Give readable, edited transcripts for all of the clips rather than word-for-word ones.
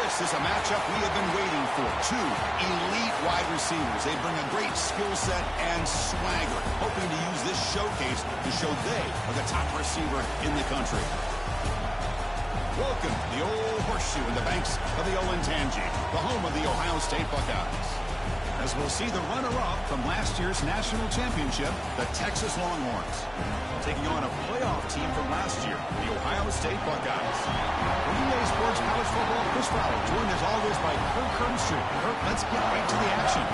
This is a matchup we have been waiting for. Two elite wide receivers. They bring a great skill set and swagger, hoping to use this showcase to show they are the top receiver in the country. Welcome to the Old Horseshoe in the banks of the Olentangy, the home of the Ohio State Buckeyes. As we'll see the runner-up from last year's national championship, the Texas Longhorns, taking on a playoff team from last year, the Ohio State Buckeyes. For EA Sports College Football, Chris Fowler, joined as always by Kirk Herbstreit. Kirk, let's get right to the action.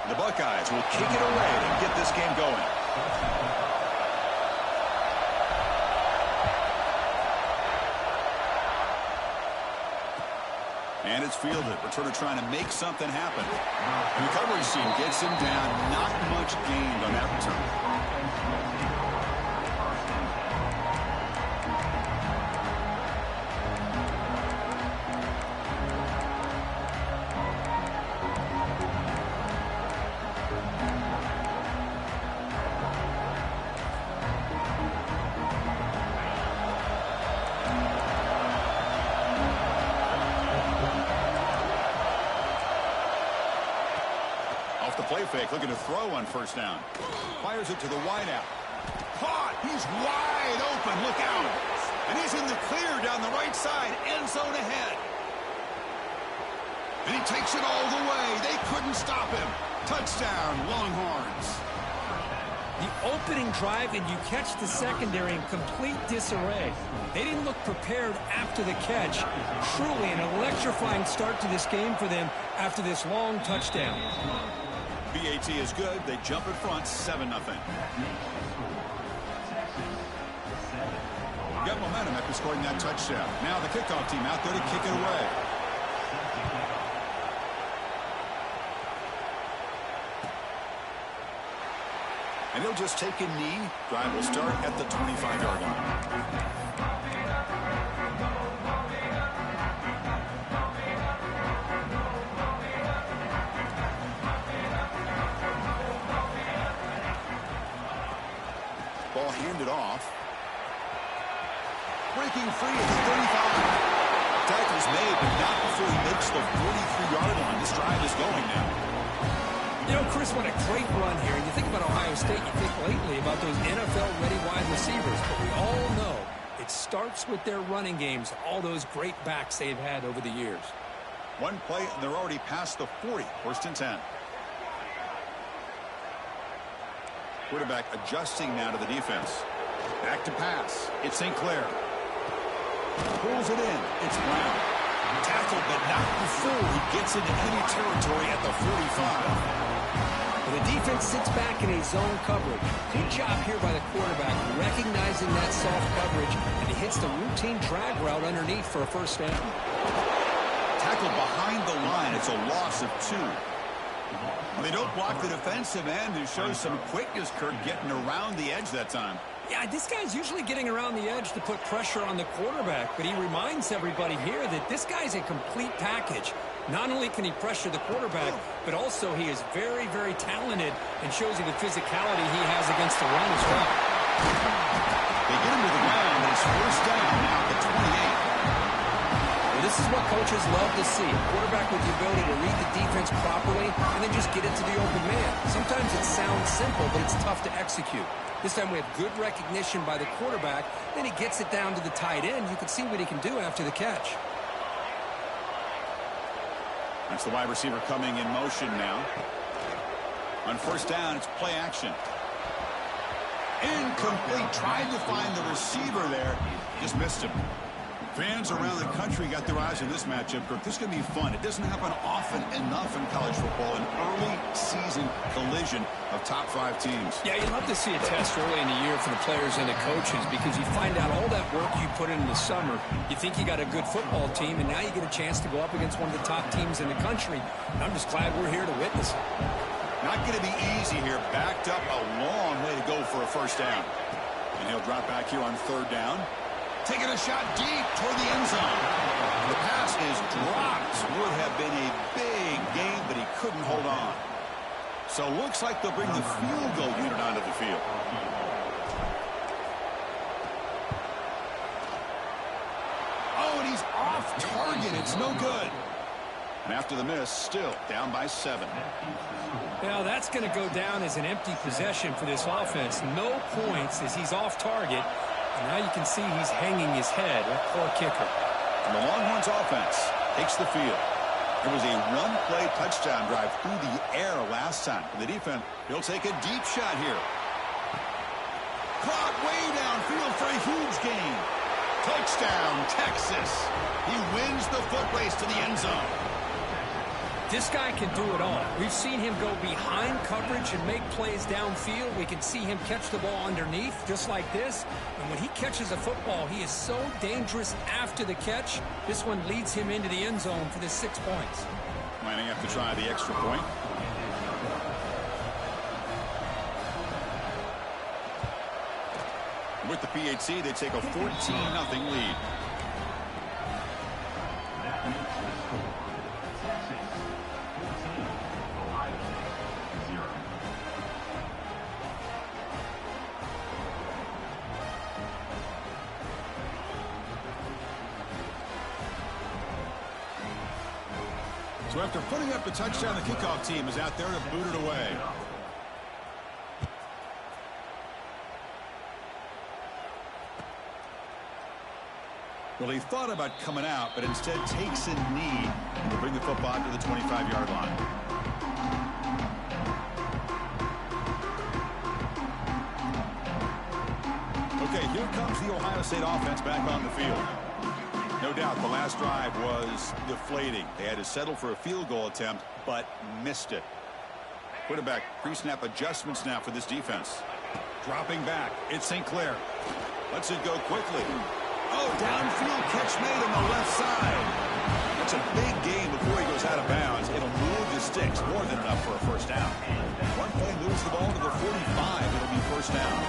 The Buckeyes will kick it away and get this game going. And it's fielded. Returner trying to make something happen. The recovery team gets him down. Not much gained on that return. The play fake, looking to throw on first down. Fires it to the wideout. Caught! He's wide open. Look out! And he's in the clear down the right side. End zone ahead. And he takes it all the way. They couldn't stop him. Touchdown, Longhorns. The opening drive, and you catch the secondary in complete disarray. They didn't look prepared after the catch. Truly an electrifying start to this game for them after this long touchdown. BAT is good. They jump in front, 7-0. Got momentum after scoring that touchdown. Now the kickoff team out there to kick it away. And he'll just take a knee. Drive will start at the 25-yard line. Ball handed off. Breaking free at the 35. Tackle's made, but not before he makes the 43-yard line. This drive is going now. You know, Chris, what a great run here. And you think about Ohio State, you think lately about those NFL-ready wide receivers. But we all know it starts with their running games, all those great backs they've had over the years. One play, and they're already past the 40. First and 10. Quarterback adjusting now to the defense. Back to pass. It's St. Clair. Pulls it in. It's Brown. Tackled, but not before he gets into any territory at the 45. And the defense sits back in a zone coverage. Good job here by the quarterback, recognizing that soft coverage, and he hits the routine drag route underneath for a first down. Tackled behind the line. It's a loss of 2. They don't block the defensive end, who shows some quickness, Kirk, getting around the edge that time. Yeah, this guy's usually getting around the edge to put pressure on the quarterback, but he reminds everybody here that this guy's a complete package. Not only can he pressure the quarterback, but also he is very, very talented and shows you the physicality he has against the run as well. They get him to the ground, and it's first down now at the 28. This is what coaches love to see. A quarterback with the ability to read the defense properly and then just get it to the open man. Sometimes it sounds simple, but it's tough to execute. This time we have good recognition by the quarterback. Then he gets it down to the tight end. You can see what he can do after the catch. That's the wide receiver coming in motion now. On first down, it's play action. Incomplete. Tried to find the receiver there. Just missed him. Fans around the country got their eyes on this matchup, Kirk. This is going to be fun. It doesn't happen often enough in college football, an early season collision of top 5 teams. Yeah, you love to see a test early in the year for the players and the coaches because you find out all that work you put in the summer. You think you got a good football team, and now you get a chance to go up against one of the top teams in the country. And I'm just glad we're here to witness it. Not going to be easy here. Backed up a long way to go for a first down. And he'll drop back here on 3rd down. Taking a shot deep toward the end zone. The pass is dropped. Would have been a big gain, but he couldn't hold on. So looks like they'll bring the field goal unit onto the field. Oh, and he's off target. It's no good. And after the miss, still down by 7. Now that's going to go down as an empty possession for this offense. No points as he's off target. And now you can see he's hanging his head. That poor kicker. And the Longhorns offense takes the field. It was a one-play touchdown drive through the air last time. For the defense, he'll take a deep shot here. Caught way downfield for a huge gain. Touchdown, Texas. He wins the foot race to the end zone. This guy can do it all. We've seen him go behind coverage and make plays downfield. We can see him catch the ball underneath, just like this. And when he catches a football, he is so dangerous after the catch. This one leads him into the end zone for the 6 points. Might have to try the extra point. With the PHC, they take a 14-0 lead. So after putting up the touchdown, the kickoff team is out there to boot it away. Well, he thought about coming out, but instead takes a knee to bring the football to the 25-yard line. Okay, here comes the Ohio State offense back on the field. No doubt the last drive was deflating. They had to settle for a field goal attempt, but missed it. Quarterback pre-snap adjustments now for this defense. Dropping back. It's St. Clair. Lets it go quickly. Oh, downfield catch made on the left side. That's a big gain before he goes out of bounds. It'll move the sticks. More than enough for a first down. One play moves the ball to the 45. It'll be first down.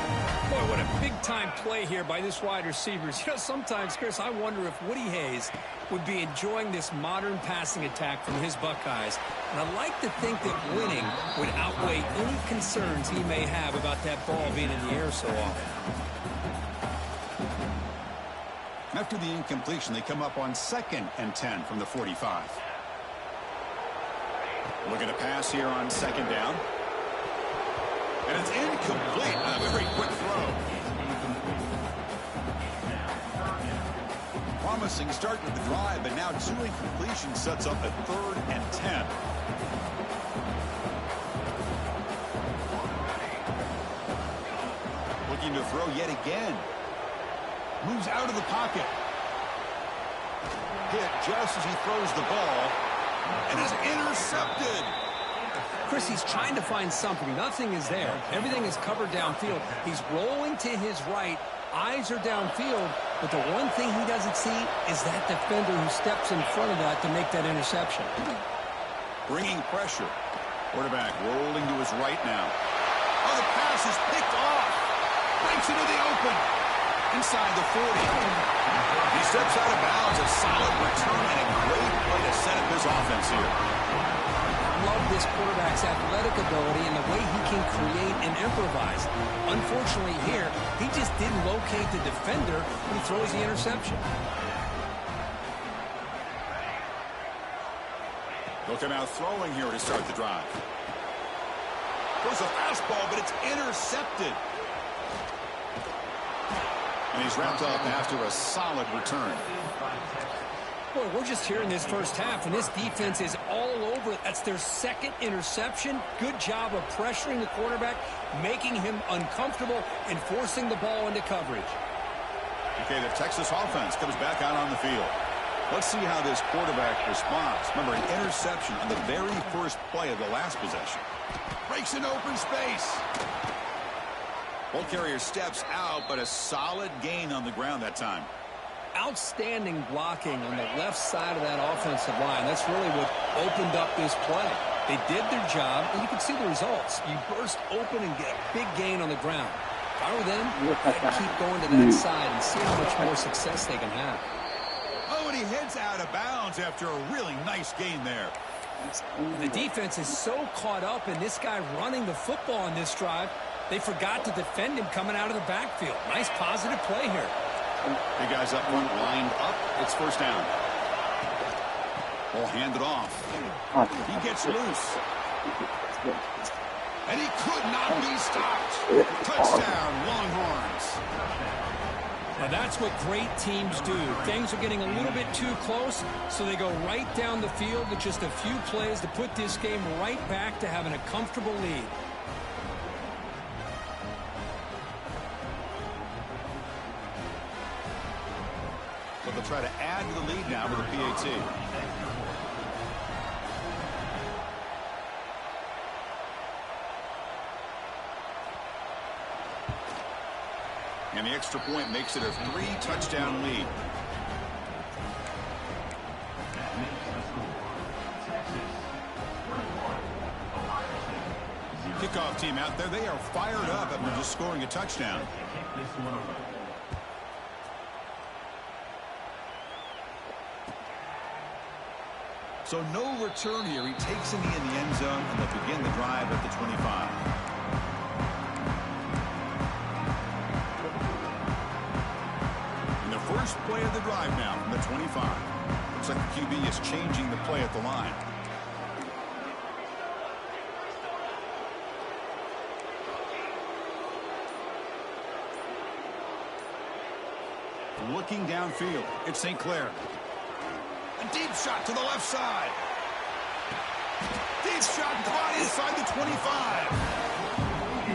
Boy, what a big-time play here by this wide receiver. You know, sometimes, Chris, I wonder if Woody Hayes would be enjoying this modern passing attack from his Buckeyes. And I like to think that winning would outweigh any concerns he may have about that ball being in the air so often. After the incompletion, they come up on 2nd and 10 from the 45. Looking to pass here on 2nd down. And it's incomplete. A very quick throw. Promising start with the drive, but now 2 incompletions sets up a 3rd and 10. Looking to throw yet again. Moves out of the pocket. Hit just as he throws the ball. And is intercepted. Chris, he's trying to find something. Nothing is there. Everything is covered downfield. He's rolling to his right. Eyes are downfield. But the one thing he doesn't see is that defender who steps in front of that to make that interception. Bringing pressure. Quarterback rolling to his right now. Oh, the pass is picked off. Breaks into the open. Inside the 40. He steps out of bounds. A solid return and a great way to set up his offense here. I love this quarterback's athletic ability and the way he can create and improvise. Unfortunately here, he just didn't locate the defender when he throws the interception. They'll come out throwing here to start the drive. Throws a fastball, but it's intercepted. And he's wrapped up after a solid return. Boy, we're just here in this first half, and this defense is all over it. That's their 2nd interception. Good job of pressuring the quarterback, making him uncomfortable, and forcing the ball into coverage. Okay, the Texas offense comes back out on the field. Let's see how this quarterback responds. Remember, an interception on the very first play of the last possession. Breaks an open space. Ball carrier steps out, but a solid gain on the ground that time. Outstanding blocking on the left side of that offensive line. That's really what opened up this play. They did their job, and you can see the results. You burst open and get a big gain on the ground. If I were them, I'd keep going to that side and see how much more success they can have. Oh, and he heads out of bounds after a really nice gain there. The defense is so caught up in this guy running the football on this drive, they forgot to defend him coming out of the backfield. Nice positive play here. The guys up front lined up. It's first down. Ball handed off. He gets loose. And he could not be stopped. Touchdown, Longhorns. Now that's what great teams do. Things are getting a little bit too close, so they go right down the field with just a few plays to put this game right back to having a comfortable lead. So they'll try to add to the lead now with a PAT. And the extra point makes it a 3-touchdown lead. Kickoff team out there. They are fired up after just scoring a touchdown. So no return here. He takes a knee in the end zone, and they'll begin the drive at the 25. First play of the drive now from the 25. Looks like the QB is changing the play at the line. Looking downfield, it's St. Clair. A deep shot to the left side. Deep shot caught inside the 25.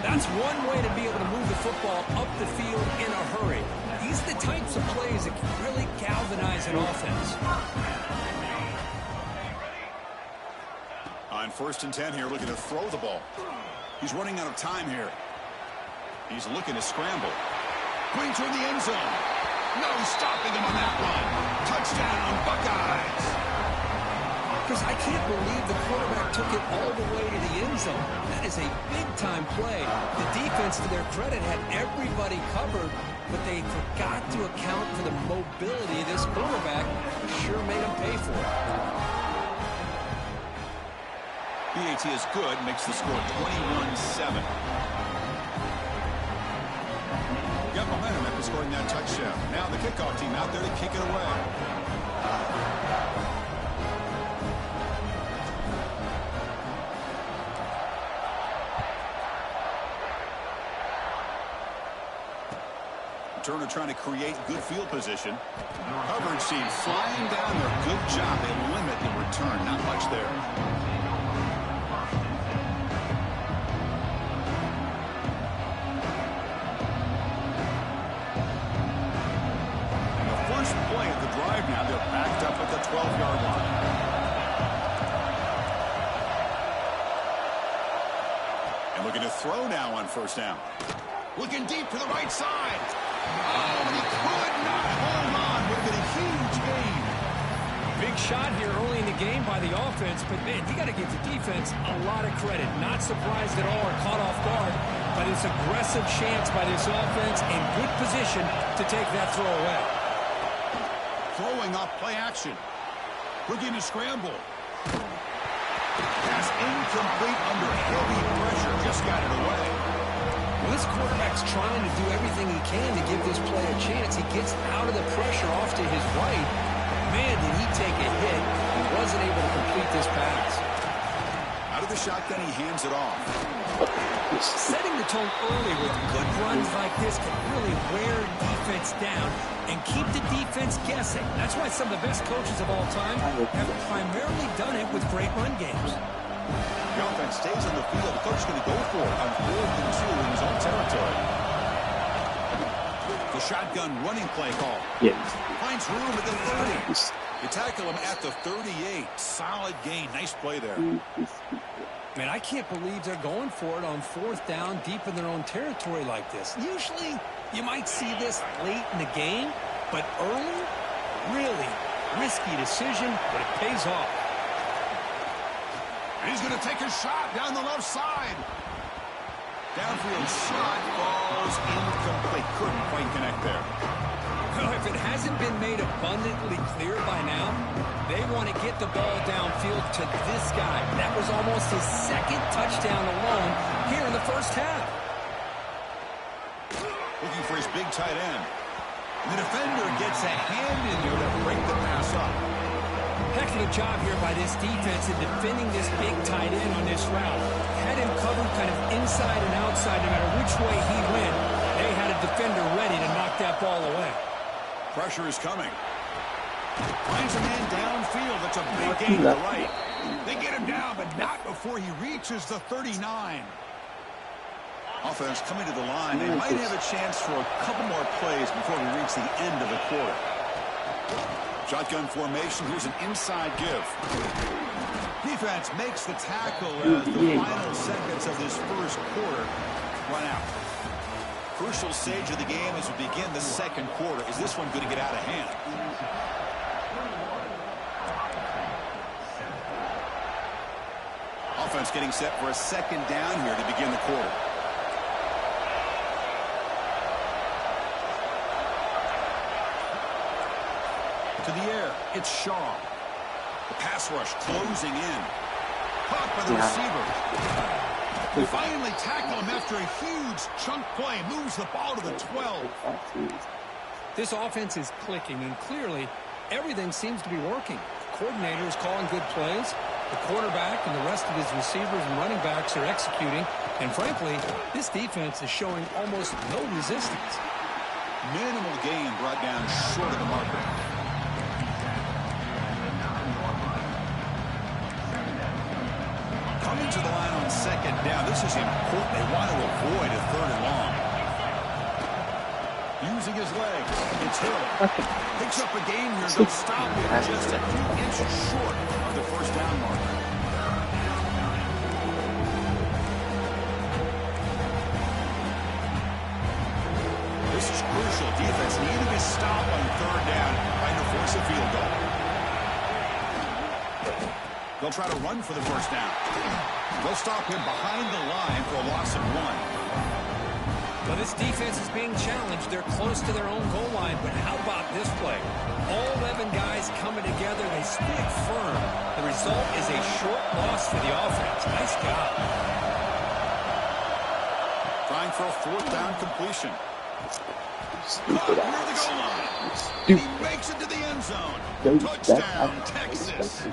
That's one way to be able to move the football up the field in a hurry. These are the types of plays that can really galvanize an offense. On 1st and 10 here, looking to throw the ball. He's running out of time here. He's looking to scramble. Going toward the end zone. No stopping him on that run. Touchdown, Buckeyes. Because I can't believe the quarterback took it all the way to the end zone. That is a big-time play. The defense, to their credit, had everybody covered, but they forgot to account for the mobility of this quarterback. Sure made him pay for it. PAT is good, makes the score 21-7. Got momentum after scoring that touchdown. Now the kickoff team out there to kick it away. Turner trying to create good field position. Coverage team flying down there. Good job. They limit the return. Not much there. And the first play of the drive now, they're backed up at the 12-yard line. And looking to throw now on first down. Looking deep to the right side. Oh, he could not hold on. Would have been a huge gain. Big shot here early in the game by the offense, but, man, you got to give the defense a lot of credit. Not surprised at all or caught off guard by this aggressive chance by this offense in good position to take that throw away. Throwing off play action. Looking to scramble. Pass incomplete under heavy pressure. Just got it away. Well, this quarterback's trying to do everything he can to give this play a chance. He gets out of the pressure off to his right. Man, did he take a hit. He wasn't able to complete this pass. Out of the shotgun, he hands it off. Setting the tone early with good runs like this can really wear defense down and keep the defense guessing. That's why some of the best coaches of all time have primarily done it with great run games. The offense stays on the field. The coach is going to go for it on 4th and 2 in his own territory. The The shotgun running play call. Yes. Finds room at the 30. You tackle him at the 38. Solid gain. Nice play there. Man, I can't believe they're going for it on 4th down deep in their own territory like this. Usually, you might see this late in the game, but early, really risky decision, but it pays off. He's going to take a shot down the left side. Downfield shot falls incomplete. Couldn't quite connect there. Well, if it hasn't been made abundantly clear by now, they want to get the ball downfield to this guy. That was almost his 2nd touchdown alone here in the first half. Looking for his big tight end. The defender gets a hand in there to break the pass up. Heck of a job here by this defense in defending this big tight end on this route. Had him covered kind of inside and outside no matter which way he went. They had a defender ready to knock that ball away. Pressure is coming. Finds a man downfield. That's a big gain to the right. They get him down, but not before he reaches the 39. Offense coming to the line. They might have a chance for a couple more plays before we reach the end of the quarter. Shotgun formation. Here's an inside give. Defense makes the tackle as the final seconds of this first quarter run out. Crucial stage of the game as we begin the second quarter. Is this one going to get out of hand? Offense getting set for a 2nd down here to begin the quarter. To the air, it's Shaw. The pass rush closing in. Caught by the receiver. They finally tackle him after a huge chunk play. Moves the ball to the 12. This offense is clicking, and clearly everything seems to be working. The coordinator is calling good plays. The quarterback and the rest of his receivers and running backs are executing. And frankly, this defense is showing almost no resistance. Minimal gain brought down short of the marker. Coming to the line on 2nd down. This is important. They want to avoid a 3rd and long. Using his legs. It's Hill. Picks up a gain here. They'll stop him just a few inches short of the 1st down marker. This is crucial. Defense needing a stop on 3rd down, trying to force a field goal. They'll try to run for the 1st down. They'll stop him behind the line for a loss of 1. Well, this defense is being challenged. They're close to their own goal line, but how about this play? All 11 guys coming together. They stick firm. The result is a short loss for the offense. Nice job. Trying for a 4th down completion. Near the goal line. He makes it to the end zone. Touchdown, Texas.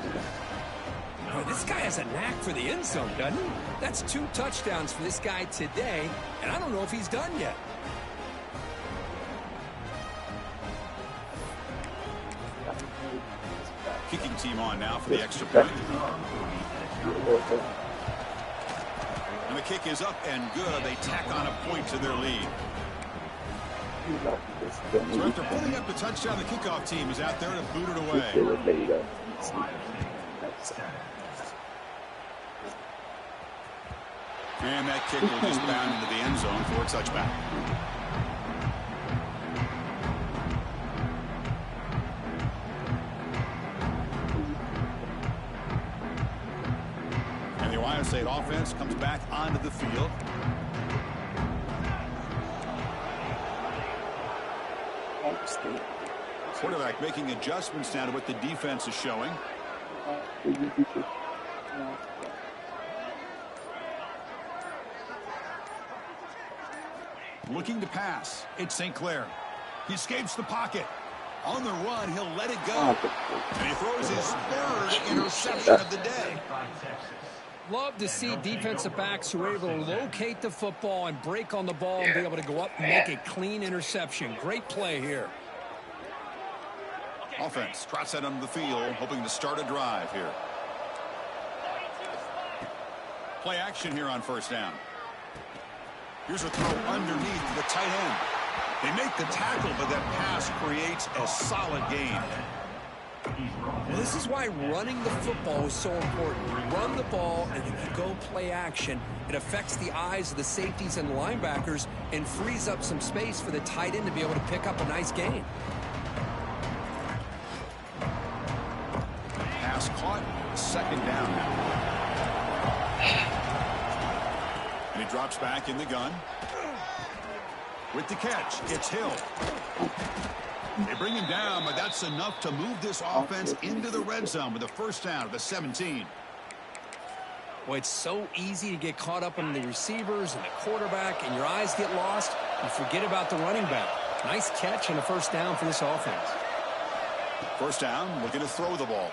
Oh, this guy has a knack for the end zone, doesn't he? That's 2 touchdowns for this guy today, and I don't know if he's done yet. Kicking team on now for the extra point. And the kick is up and good. They tack on a point to their lead. So after putting up the touchdown, the kickoff team is out there to boot it away. And that kick will just bound into the end zone for a touchback. And the Ohio State offense comes back onto the field. Quarterback making adjustments now to what the defense is showing. Looking to pass. It's St. Clair. He escapes the pocket. On the run, he'll let it go. And he throws his 3rd interception of the day. Love to see defensive backs who are able to locate the football and break on the ball and be able to go up and make a clean interception. Great play here. Offense trots that onto the field, hoping to start a drive here. Play action here on 1st down. Here's a throw underneath the tight end. They make the tackle, but that pass creates a solid gain. Well, this is why running the football is so important. Run the ball, and if you go play action, it affects the eyes of the safeties and linebackers and frees up some space for the tight end to be able to pick up a nice gain. Pass caught, second down now. And he drops back in the gun. With the catch, it's Hill. They bring him down, but that's enough to move this offense into the red zone with a first down at the 17. Well, it's so easy to get caught up in the receivers and the quarterback, and your eyes get lost. You forget about the running back. Nice catch and a first down for this offense. First down, looking to throw the ball.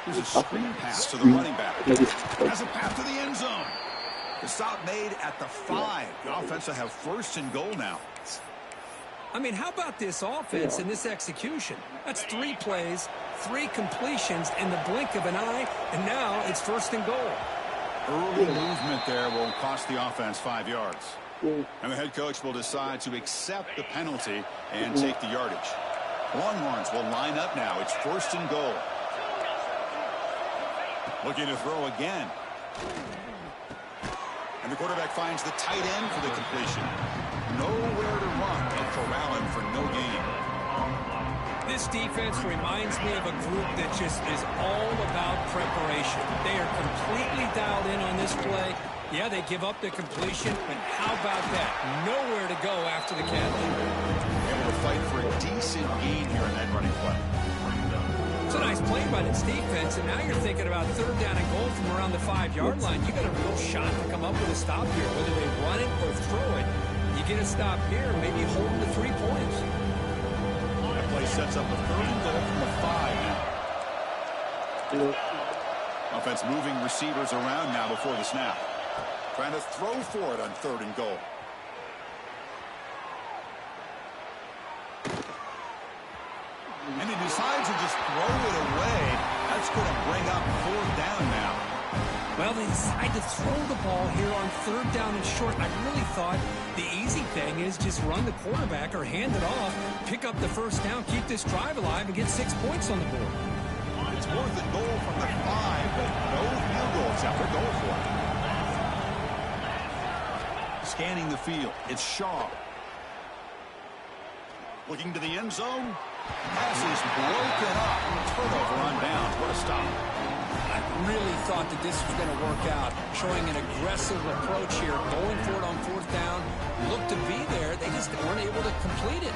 Here's a screen pass to the running back. Has a pass to the end zone. The stop made at the 5. The offense will have first and goal now. I mean, how about this offense and this execution? That's 3 plays, 3 completions in the blink of an eye, and now it's first and goal. Early movement there will cost the offense 5 yards. And the head coach will decide to accept the penalty and take the yardage. Longhorns will line up now. It's first and goal. Looking to throw again. And the quarterback finds the tight end for the completion. Nowhere to run, and corralling for no gain. This defense reminds me of a group that just is all about preparation. They are completely dialed in on this play. Yeah, they give up the completion, but how about that? Nowhere to go after the catch. Able to fight for a decent gain here in that running play. It's a nice play by this defense, and now you're thinking about third down and goal from around the 5-yard line. You got a real shot to come up with a stop here, whether they run it or throw it. You get a stop here, maybe hold them to 3 points. That play sets up a third and goal from the 5 now. Offense moving receivers around now before the snap. Trying to throw for it on third and goal. And he decides to just throw it away. That's going to bring up fourth down now. Well, they decide to throw the ball here on third down and short. I really thought the easy thing is just run the quarterback or hand it off, pick up the first down, keep this drive alive, and get 6 points on the board. It's fourth and goal from the 5, but no field goal attempt. They're going for it. Scanning the field, it's Shaw. Looking to the end zone. Pass is broken up. Turnover on downs. What a stop. I really thought that this was going to work out, showing an aggressive approach here, going for it on fourth down. Looked to be there. They just weren't able to complete it.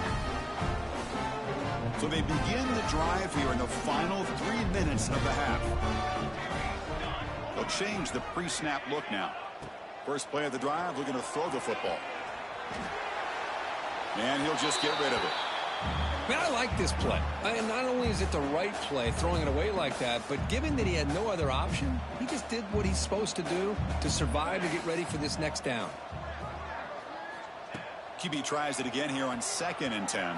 So they begin the drive here in the final 3 minutes of the half. They'll change the pre-snap look now. First play of the drive, looking to throw the football. And he'll just get rid of it. Man, I like this play. And not only is it the right play, throwing it away like that, but given that he had no other option, he just did what he's supposed to do to survive and get ready for this next down. QB tries it again here on 2nd and 10.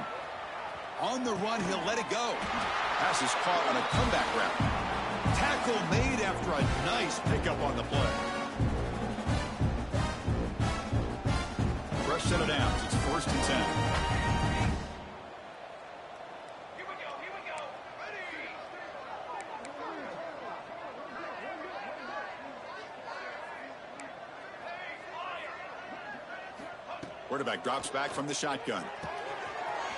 On the run, he'll let it go. Pass is caught on a comeback route. Tackle made after a nice pickup on the play. Fresh set of downs. It's 1st and 10. Quarterback drops back from the shotgun.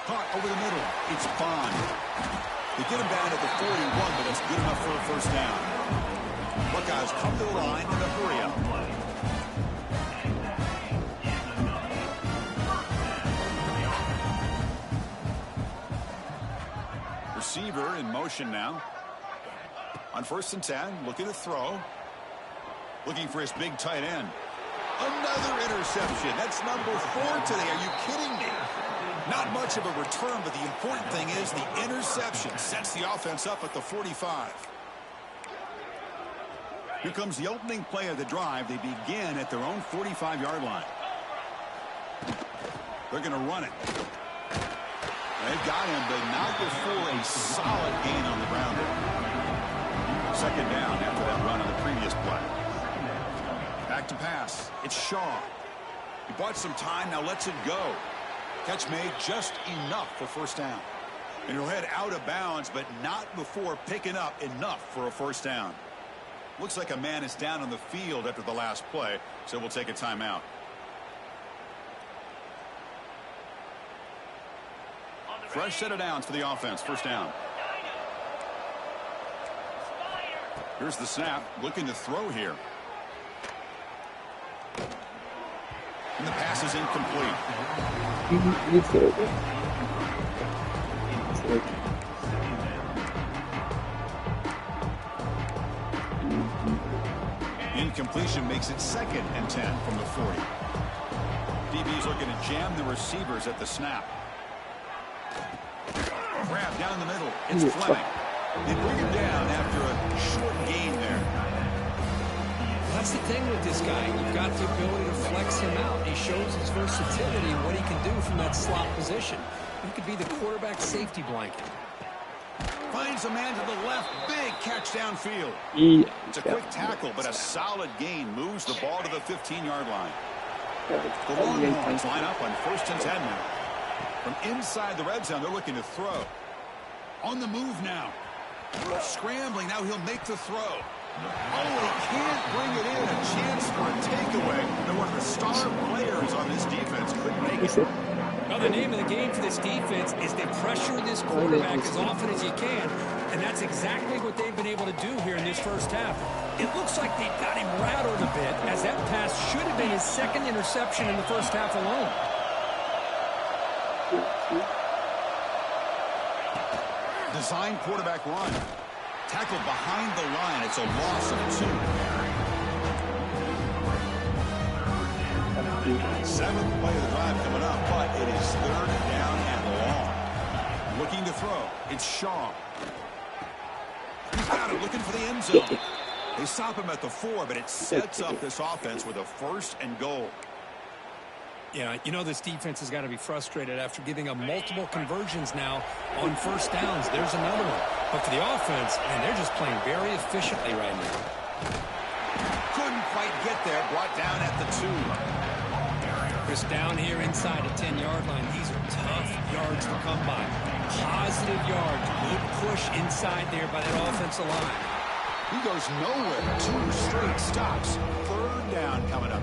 Caught over the middle. It's Bond. They get him down at the 41, but it's good enough for a first down. Buckeyes come to the line in a hurry up. Receiver in motion now. On 1st and 10, looking to throw. Looking for his big tight end. Another interception. That's number 4 today. Are you kidding me? Not much of a return, but the important thing is the interception sets the offense up at the 45. Here comes the opening play of the drive. They begin at their own 45-yard line. They're going to run it. They've got him, but not before a solid gain on the ground. 2nd down after that run on the previous play. Back to pass. It's Shaw. He bought some time, now lets it go. Catch made, just enough for first down. And he'll head out of bounds, but not before picking up enough for a first down. Looks like a man is down on the field after the last play, so we'll take a timeout. Fresh set of downs for the offense. First down. Here's the snap. Looking to throw here. And the pass is incomplete. Incompletion makes it 2nd and 10 from the 40. DB's looking to jam the receivers at the snap. Grab down the middle. It's Fleming. They bring him down after a short gain there. That's the thing with this guy. You've got the ability to flex him out. He shows his versatility and what he can do from that slot position. He could be the quarterback safety blanket. Finds a man to the left. Big catch downfield. It's a quick tackle, but a solid gain moves the ball to the 15-yard line. The Longhorns line up on 1st and 10 now. From inside the red zone, they're looking to throw. On the move now. Scrambling. Now he'll make the throw. Oh, he can't bring it in. A chance for a takeaway. And one of the star players on this defense couldn't make it. Well, the name of the game for this defense is they pressure this quarterback as often as you can, and that's exactly what they've been able to do here in this first half. It looks like they've got him rattled a bit, as that pass should have been his 2nd interception in the first half alone. Design quarterback run. Tackled behind the line. It's a loss of 2. 7th play of the drive coming up, but it is 3rd down and long. Looking to throw. It's Shaw. He's got it, looking for the end zone. They stop him at the 4, but it sets up this offense with a 1st and goal. Yeah, you know this defense has got to be frustrated after giving up multiple conversions now on first downs. There's another one. But for the offense, man, they're just playing very efficiently right now. Couldn't quite get there. Brought down at the 2. Chris, down here inside the 10-yard line. These are tough yards to come by. Positive yards. Good push inside there by that offensive line. He goes nowhere. 2 straight stops. 3rd down coming up.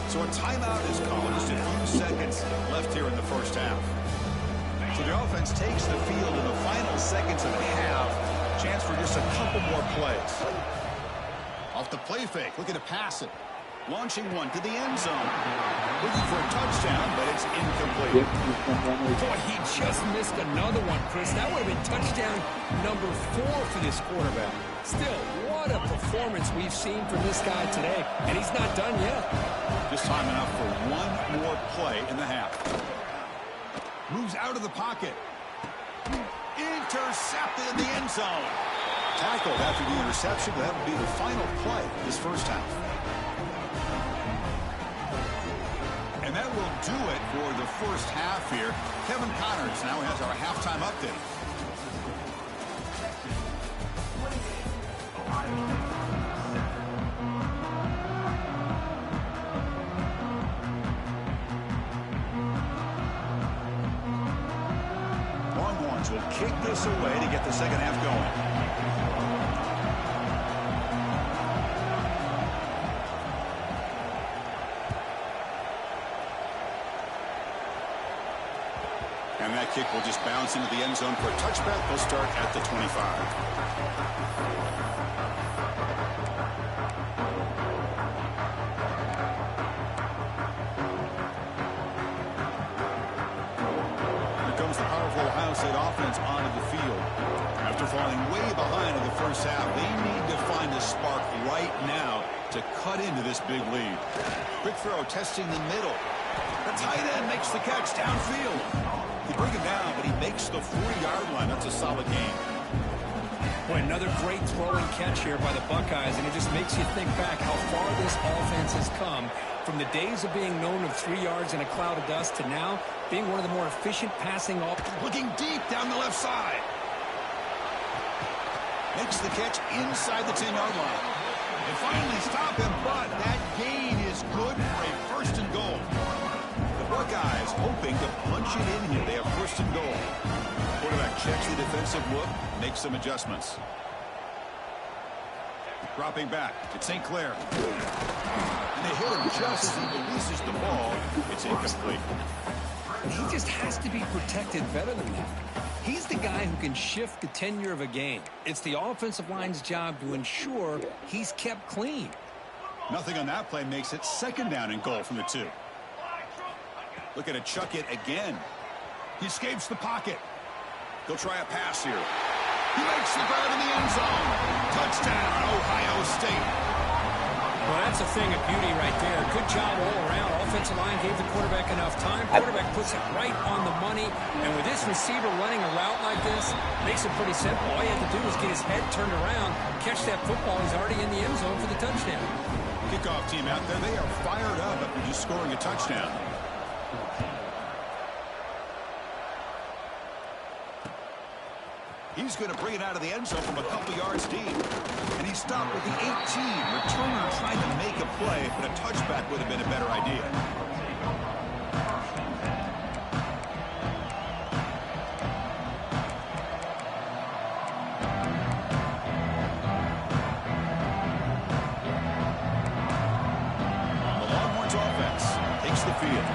So a timeout is called. Just a few seconds left here in the first half. So the offense takes the field in the final seconds of the half. Chance for just a couple more plays. Off the play fake. Looking to pass it. Launching one to the end zone. Looking for a touchdown, but it's incomplete. Boy, he just missed another one, Chris. That would have been touchdown number 4 for this quarterback. Still, what a performance we've seen from this guy today. And he's not done yet. Just time enough for one more play in the half. Moves out of the pocket. Intercepted in the end zone. Tackled after the interception. That will be the final play this first half. And that will do it for the first half here. Kevin Connors now has our halftime update. Longhorns will kick this away to get the second half going. And that kick will just bounce into the end zone for a touchback. They'll start at the 25. Here comes the powerful Ohio State offense onto the field. After falling way behind in the first half, they need to find a spark right now to cut into this big lead. Quick throw, testing the middle. The tight end makes the catch downfield. He brings him down, but he makes the 40-yard line. That's a solid game. Boy, another great throw and catch here by the Buckeyes, and it just makes you think back how far this offense has come from the days of being known of 3 yards in a cloud of dust to now being one of the more efficient passing offenses. Looking deep down the left side. Makes the catch inside the 10-yard line. They finally stop him, but that gain is good for a 1st and goal. The Buckeyes hoping to punch it in here. They have first and goal. Quarterback checks the defensive look, makes some adjustments. Dropping back, it's St. Clair. And they hit him just as he releases the ball. It's incomplete. He just has to be protected better than that. He's the guy who can shift the tenure of a game. It's the offensive line's job to ensure he's kept clean. Nothing on that play makes it second down and goal from the 2. Looking to chuck it again. He escapes the pocket. He'll try a pass here. He makes the grab in the end zone. Touchdown, Ohio State. Well, that's a thing of beauty right there. Good job all around. Offensive line gave the quarterback enough time. Quarterback puts it right on the money. And with this receiver running a route like this, makes it pretty simple. All you have to do is get his head turned around, catch that football. He's already in the end zone for the touchdown. Kickoff team out there. They are fired up after just scoring a touchdown. He's going to bring it out of the end zone from a couple yards deep. And he stopped with the 18. Returner trying to make a play, but a touchback would have been a better idea. The Longhorns offense takes the field.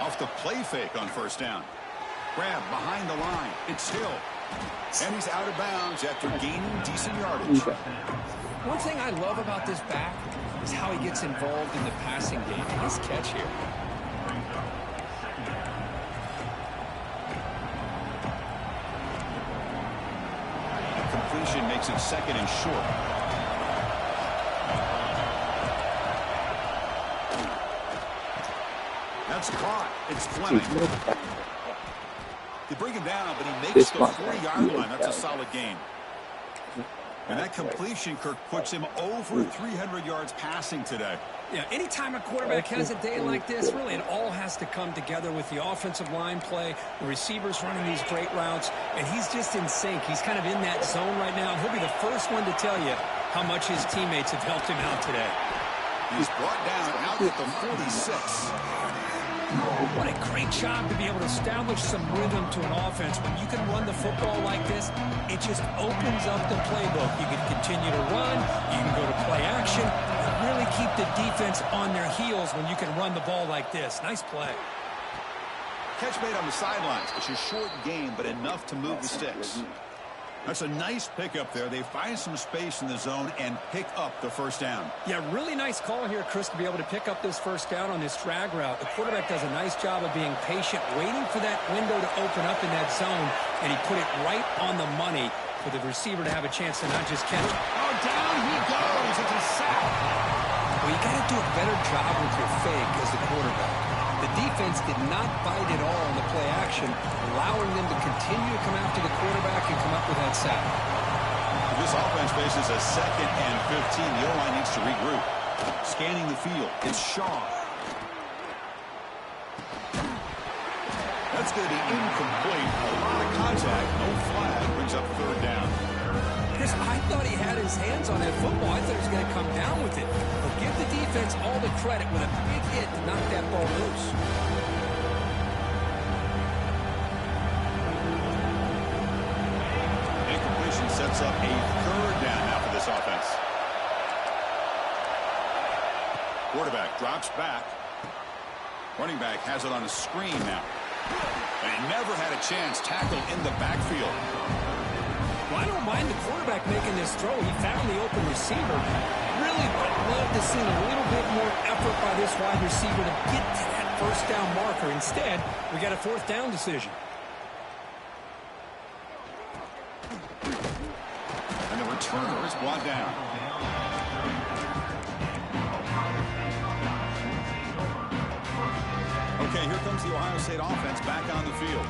Off the play fake on first down. Grab behind the line. It's Hill. And he's out of bounds after gaining decent yardage. One thing I love about this back is how he gets involved in the passing game. Nice catch here. The completion makes it second and short. That's caught. It's Fleming. They bring him down, but he makes the 40-yard line. That's a solid game. And that completion, Kirk, puts him over 300 yards passing today. Yeah, anytime a quarterback has a day like this, really it all has to come together with the offensive line play, the receivers running these great routes, and he's just in sync. He's kind of in that zone right now. He'll be the first one to tell you how much his teammates have helped him out today. He's brought down out at the 46. What a great job to be able to establish some rhythm to an offense. When you can run the football like this, it just opens up the playbook. You can continue to run, you can go to play action, and really keep the defense on their heels when you can run the ball like this. Nice play. Catch made on the sidelines. It's a short game, but enough to move the sticks. That's a nice pickup there. They find some space in the zone and pick up the first down. Yeah, really nice call here, Chris, to be able to pick up this first down on this drag route. The quarterback does a nice job of being patient, waiting for that window to open up in that zone, and he put it right on the money for the receiver to have a chance to not just catch it. Oh, down he goes. It's a sack. Well, you got to do a better job with your fake as the quarterback. The defense did not bite at all on the play action, allowing them to continue to come after the quarterback and come up with that sack. This offense faces a 2nd and 15. The O-line needs to regroup. Scanning the field. It's Shaw. That's going to be incomplete. A lot of contact. No flag. Brings up third down. Chris, I thought he had his hands on that football. I thought he was going to come down with it. But give the defense all the credit with a big hit to knock that ball loose. Incompletion sets up a third down now for this offense. Quarterback drops back. Running back has it on a screen now. And he never had a chance tackled in the backfield. Well, I don't mind the quarterback making this throw. He found the open receiver. Really would love to see a little bit more effort by this wide receiver to get to that first down marker. Instead, we got a fourth down decision. And the returner is brought down. Okay, here comes the Ohio State offense back on the field.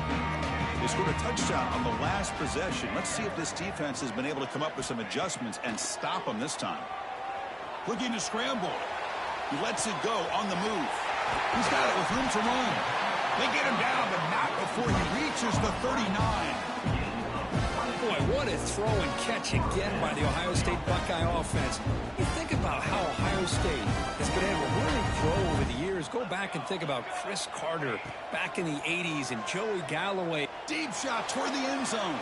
They scored a touchdown on the last possession. Let's see if this defense has been able to come up with some adjustments and stop them this time. Looking to scramble. He lets it go on the move. He's got it with room to run. They get him down, but not before he reaches the 39. Boy, what a throw and catch again by the Ohio State Buckeye offense. You think about how Ohio State has been able to really grow over the years. Go back and think about Chris Carter back in the 80s and Joey Galloway. Deep shot toward the end zone.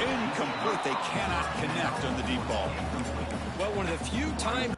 Incomplete. They cannot connect on the deep ball. Well, one of the few times.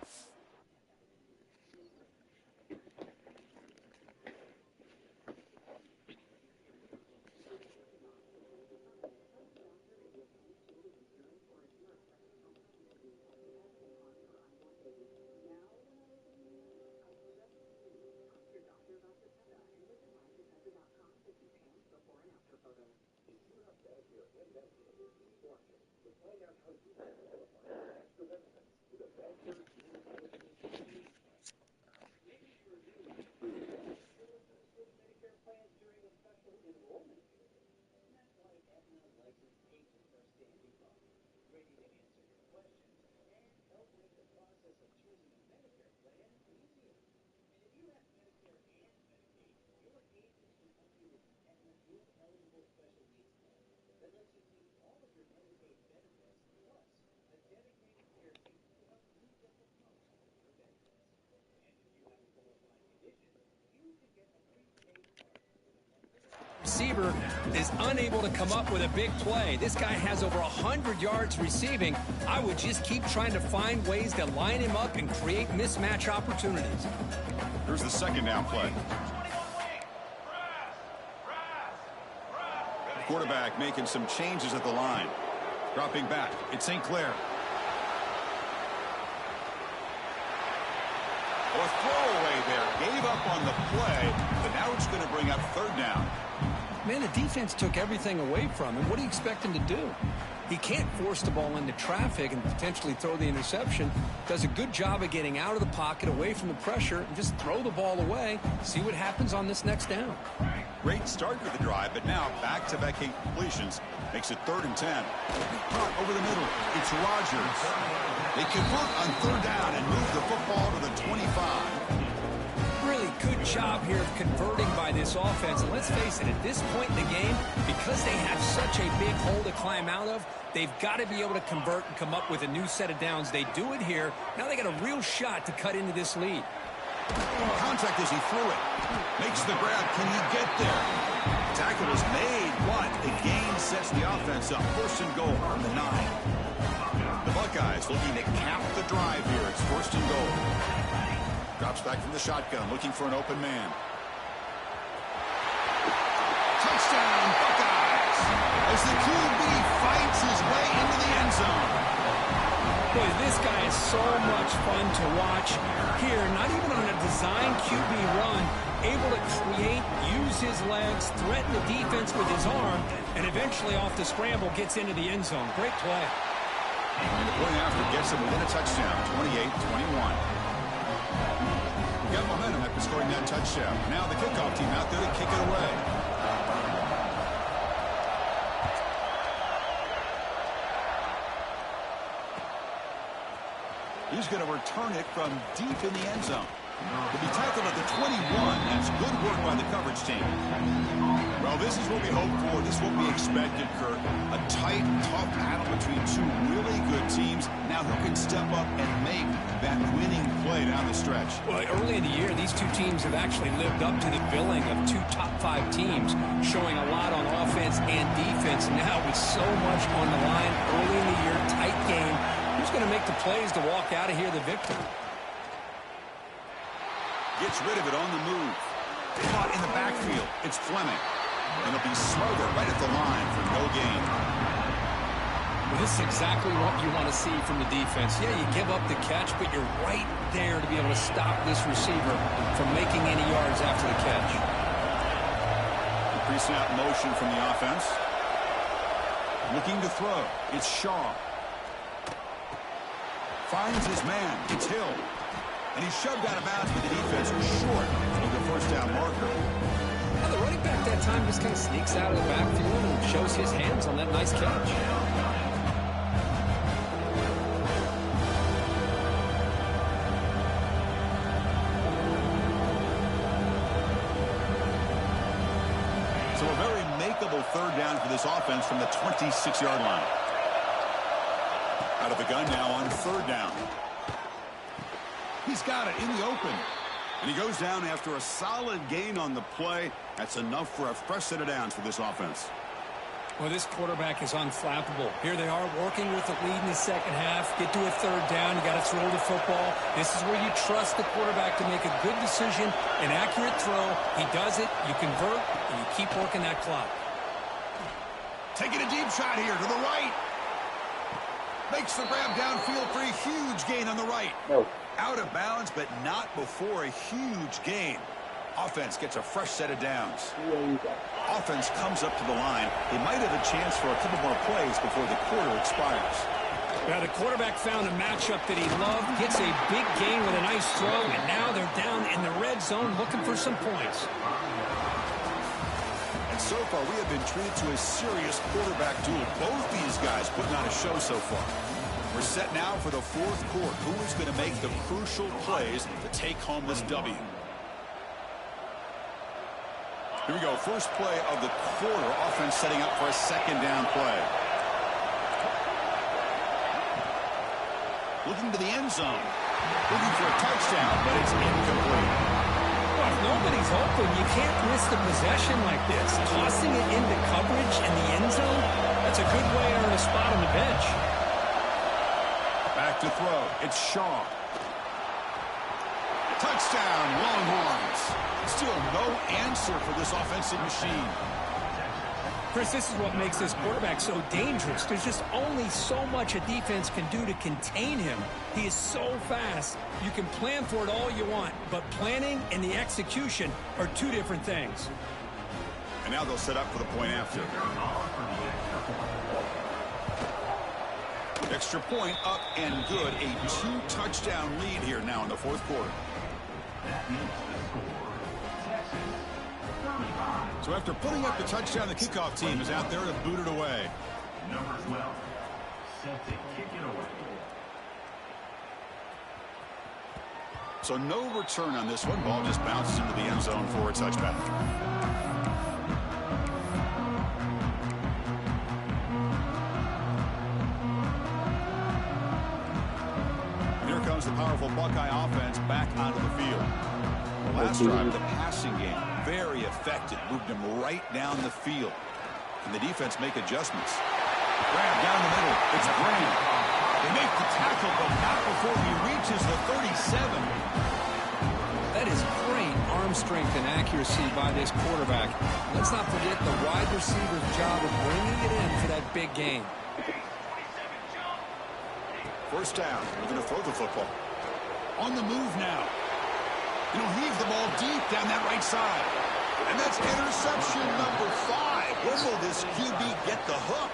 Receiver is unable to come up with a big play. This guy has over 100 yards receiving. I would just keep trying to find ways to line him up and create mismatch opportunities. Here's the second down play. The quarterback making some changes at the line. Dropping back. It's St. Clair. A throwaway there. Gave up on the play, but now it's going to bring up third down. Man, the defense took everything away from him. What do you expect him to do? He can't force the ball into traffic and potentially throw the interception. Does a good job of getting out of the pocket, away from the pressure, and just throw the ball away. See what happens on this next down. Great start to the drive, but now back-to-back completions makes it 3rd and 10. Caught over the middle. It's Rodgers. They convert on third down and move the football to the 25. Really good job here of converting by this offense. And let's face it, at this point in the game, because they have such a big hole to climb out of, they've got to be able to convert and come up with a new set of downs. They do it here. Now they got a real shot to cut into this lead. Contact as he threw it. Makes the grab. Can he get there? Tackle is made, but the gain sets the offense up. 1st and goal on the 9. The Buckeyes looking to cap the drive here. It's 1st and goal. Drops back from the shotgun, looking for an open man. Touchdown, Buckeyes! As the QB fights his way into the end zone. Boy, this guy is so much fun to watch. Here, not even on a design QB run, able to create, use his legs, threaten the defense with his arm, and eventually off the scramble gets into the end zone. Great play. And the point after gets him within a touchdown, 28-21. Got momentum after scoring that touchdown. Now the kickoff team out there to kick it away. He's going to return it from deep in the end zone. He'll be tackled at the 21. That's good work by the coverage team. Well, this is what we hope for. This is what we expected, Kurt. A tight, tough battle between two really good teams. Now who can step up and make that winning play down the stretch? Well, early in the year, these two teams have actually lived up to the billing of two top 5 teams, showing a lot on offense and defense. Now with so much on the line early in the year, tight game, who's going to make the plays to walk out of here the victor? Gets rid of it on the move. Caught in the backfield. It's Fleming. And it'll be smothered right at the line for no gain. Well, this is exactly what you want to see from the defense. Yeah, you give up the catch, but you're right there to be able to stop this receiver from making any yards after the catch. The pre-snap motion from the offense. Looking to throw. It's Shaw. Finds his man. It's Hill. And he's shoved out of bounds, but the defense was short with the 1st down marker. And the running back that time just kind of sneaks out of the backfield and shows his hands on that nice catch. So a very makeable crucial third down for this offense from the 26-yard line. Out of the gun now on third down. He's got it in the open. And he goes down after a solid gain on the play. That's enough for a fresh set of downs for this offense. Well, this quarterback is unflappable. Here they are working with the lead in the second half. Get to a third down. You got to throw the football. This is where you trust the quarterback to make a good decision, an accurate throw. He does it, you convert, and you keep working that clock. Taking a deep shot here to the right. Makes the grab downfield for a huge gain on the right. No. Out of bounds, but not before a huge gain. Offense gets a fresh set of downs. Offense comes up to the line. They might have a chance for a couple more plays before the quarter expires. Now, the quarterback found a matchup that he loved, gets a big gain with a nice throw, and now they're down in the red zone looking for some points. And so far, we have been treated to a serious quarterback duel. Both these guys putting on a show so far. We're set now for the fourth quarter. Who is going to make the crucial plays to take home this W? Here we go. First play of the quarter. Offense setting up for a second down play. Looking to the end zone. Looking for a touchdown, but it's incomplete. Well, if nobody's open, you can't miss the possession like this. Tossing it into coverage in the end zone, that's a good way to earn a spot on the bench. Back to throw. It's Shaw. Touchdown, Longhorns. Still no answer for this offensive machine. Chris, this is what makes this quarterback so dangerous. There's just only so much a defense can do to contain him. He is so fast. You can plan for it all you want, but planning and the execution are two different things. And now they'll set up for the point after. Extra point up and good. A 2-touchdown lead here now in the fourth quarter. So after putting up the touchdown, the kickoff team is out there to boot it away. Number 12, set to kick it away. So no return on this one. Ball just bounces into the end zone for a touchback. Here comes the powerful Buckeye offense back onto the field. The last drive of the passing game, very effective. Moved him right down the field. Can the defense make adjustments? Grab down the middle. It's Graham. They make the tackle, but not before he reaches the 37. That is great arm strength and accuracy by this quarterback. Let's not forget the wide receiver's job of bringing it in for that big gain. First down. We're going to throw the football. On the move now. He'll heave the ball deep down that right side. And that's interception number 5. When will this QB get the hook?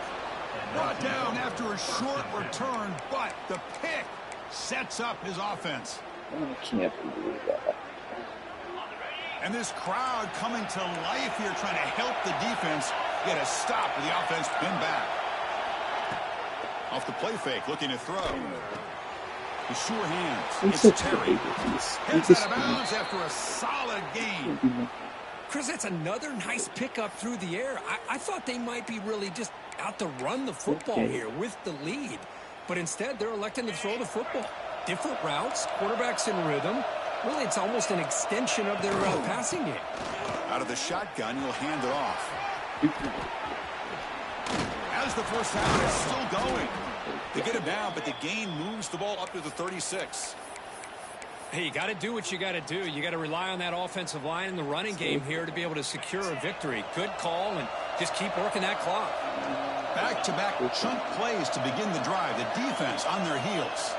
Brought down after a short return, but the pick sets up his offense. I can't believe that. And this crowd coming to life here, trying to help the defense get a stop with the offense pinned back. Off the play fake, looking to throw. The sure hands. It's Terry. Heads out of bounds after a solid gain. Chris, that's another nice pickup through the air. I thought they might be really just out to run the football here with the lead. But instead, they're electing to throw the football. Different routes, quarterbacks in rhythm. Really, it's almost an extension of their passing game. Out of the shotgun, he'll hand it off. As the first down is still going. They get him down, but the gain moves the ball up to the 36. Hey, you got to do what you got to do. You got to rely on that offensive line in the running game here to be able to secure a victory. Good call, and just keep working that clock. Back-to-back chunk plays to begin the drive. The defense on their heels.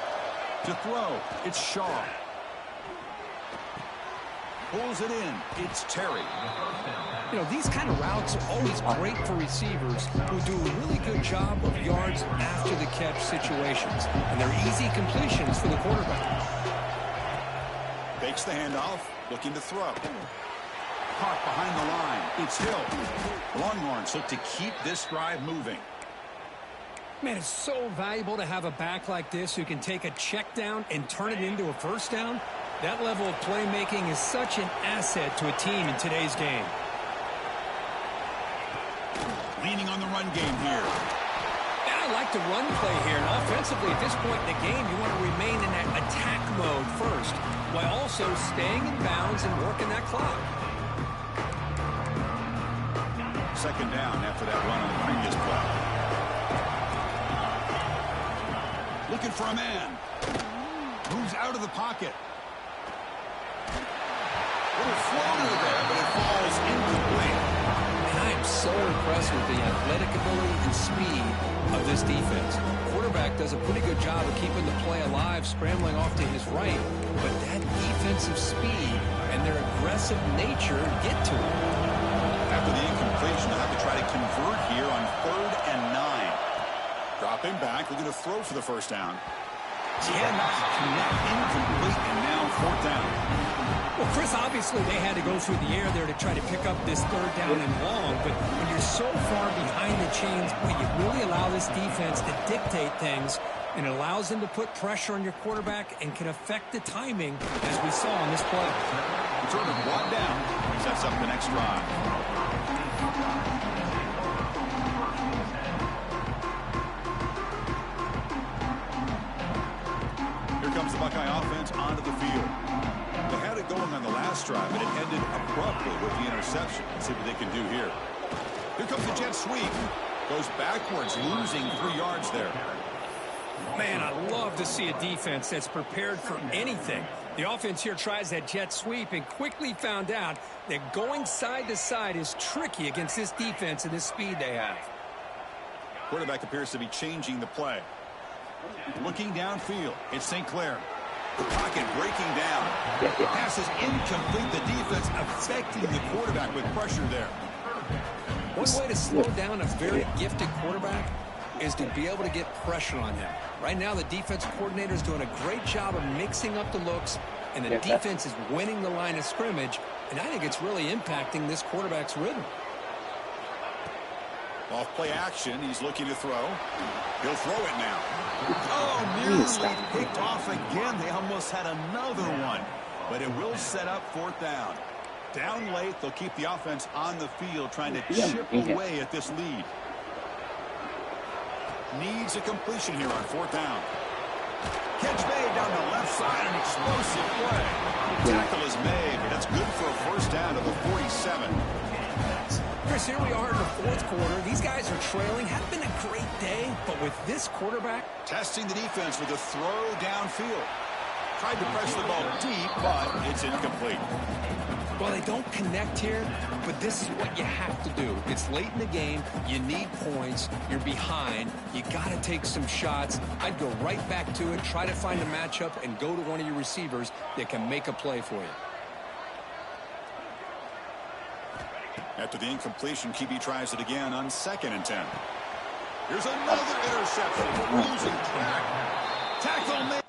To throw, it's Shaw. Pulls it in. It's Terry. You know, these kind of routes are always great for receivers who do a really good job of yards after the catch situations. And they're easy completions for the quarterback. Fakes the handoff, looking to throw. Caught behind the line. It's Hill. Longhorns look to keep this drive moving. Man, it's so valuable to have a back like this who can take a check down and turn it into a first down. That level of playmaking is such an asset to a team in today's game. leaning on the run game here. And I like the run play here. And offensively, at this point in the game, you want to remain in that attack mode first, while also staying in bounds and working that clock. Second down after that run on the previous play. Looking for a man. Moves out of the pocket. Little floater there, but it falls incomplete. And I am so impressed with the athletic ability and speed of this defense. Quarterback does a pretty good job of keeping the play alive, scrambling off to his right, but that defensive speed and their aggressive nature get to him. After the incompletion, they'll have to try to convert here on 3rd and 9. Dropping back, looking to throw for the first down. Cannot connect, incomplete, and now 4th down. Well, Chris, obviously they had to go through the air there to try to pick up this 3rd down and long, but when you're so far behind the chains, boy, you really allow this defense to dictate things, and it allows them to put pressure on your quarterback and can affect the timing, as we saw on this play. Return is brought down, sets up the next drive. Here comes the Buckeye offense onto the field. They had it going on the last drive, but it ended abruptly with the interception. Let's see what they can do here. Here comes the jet sweep. Goes backwards, losing 3 yards there. Man, I love to see a defense that's prepared for anything. The offense here tries that jet sweep and quickly found out that going side to side is tricky against this defense and this speed they have. Quarterback appears to be changing the play. Looking downfield, it's St. Clair. Pocket breaking down. Pass is incomplete. The defense affecting the quarterback with pressure there. One way to slow down a very gifted quarterback is to be able to get pressure on him. Right now, the defensive coordinator is doing a great job of mixing up the looks, and the defense is winning the line of scrimmage, and I think it's really impacting this quarterback's rhythm. Off play action, he's looking to throw. He'll throw it now. Oh, nearly picked off again. They almost had another one, but it will set up 4th down. Down late, they'll keep the offense on the field, trying to chip away at this lead. Needs a completion here on 4th down. Catch made down the left side, an explosive play. Tackle is made, but that's good for a 1st down to the 47. Chris, here we are in the 4th quarter. These guys are trailing. Hadn't been a great day, but with this quarterback, testing the defense with a throw downfield. Tried to press the ball deep, but it's incomplete. Well, they don't connect here, but this is what you have to do. It's late in the game. You need points. You're behind. You got to take some shots. I'd go right back to it, try to find a matchup, and go to one of your receivers that can make a play for you. After the incompletion, QB tries it again on 2nd and 10. Here's another interception. Losing track. Tackle made.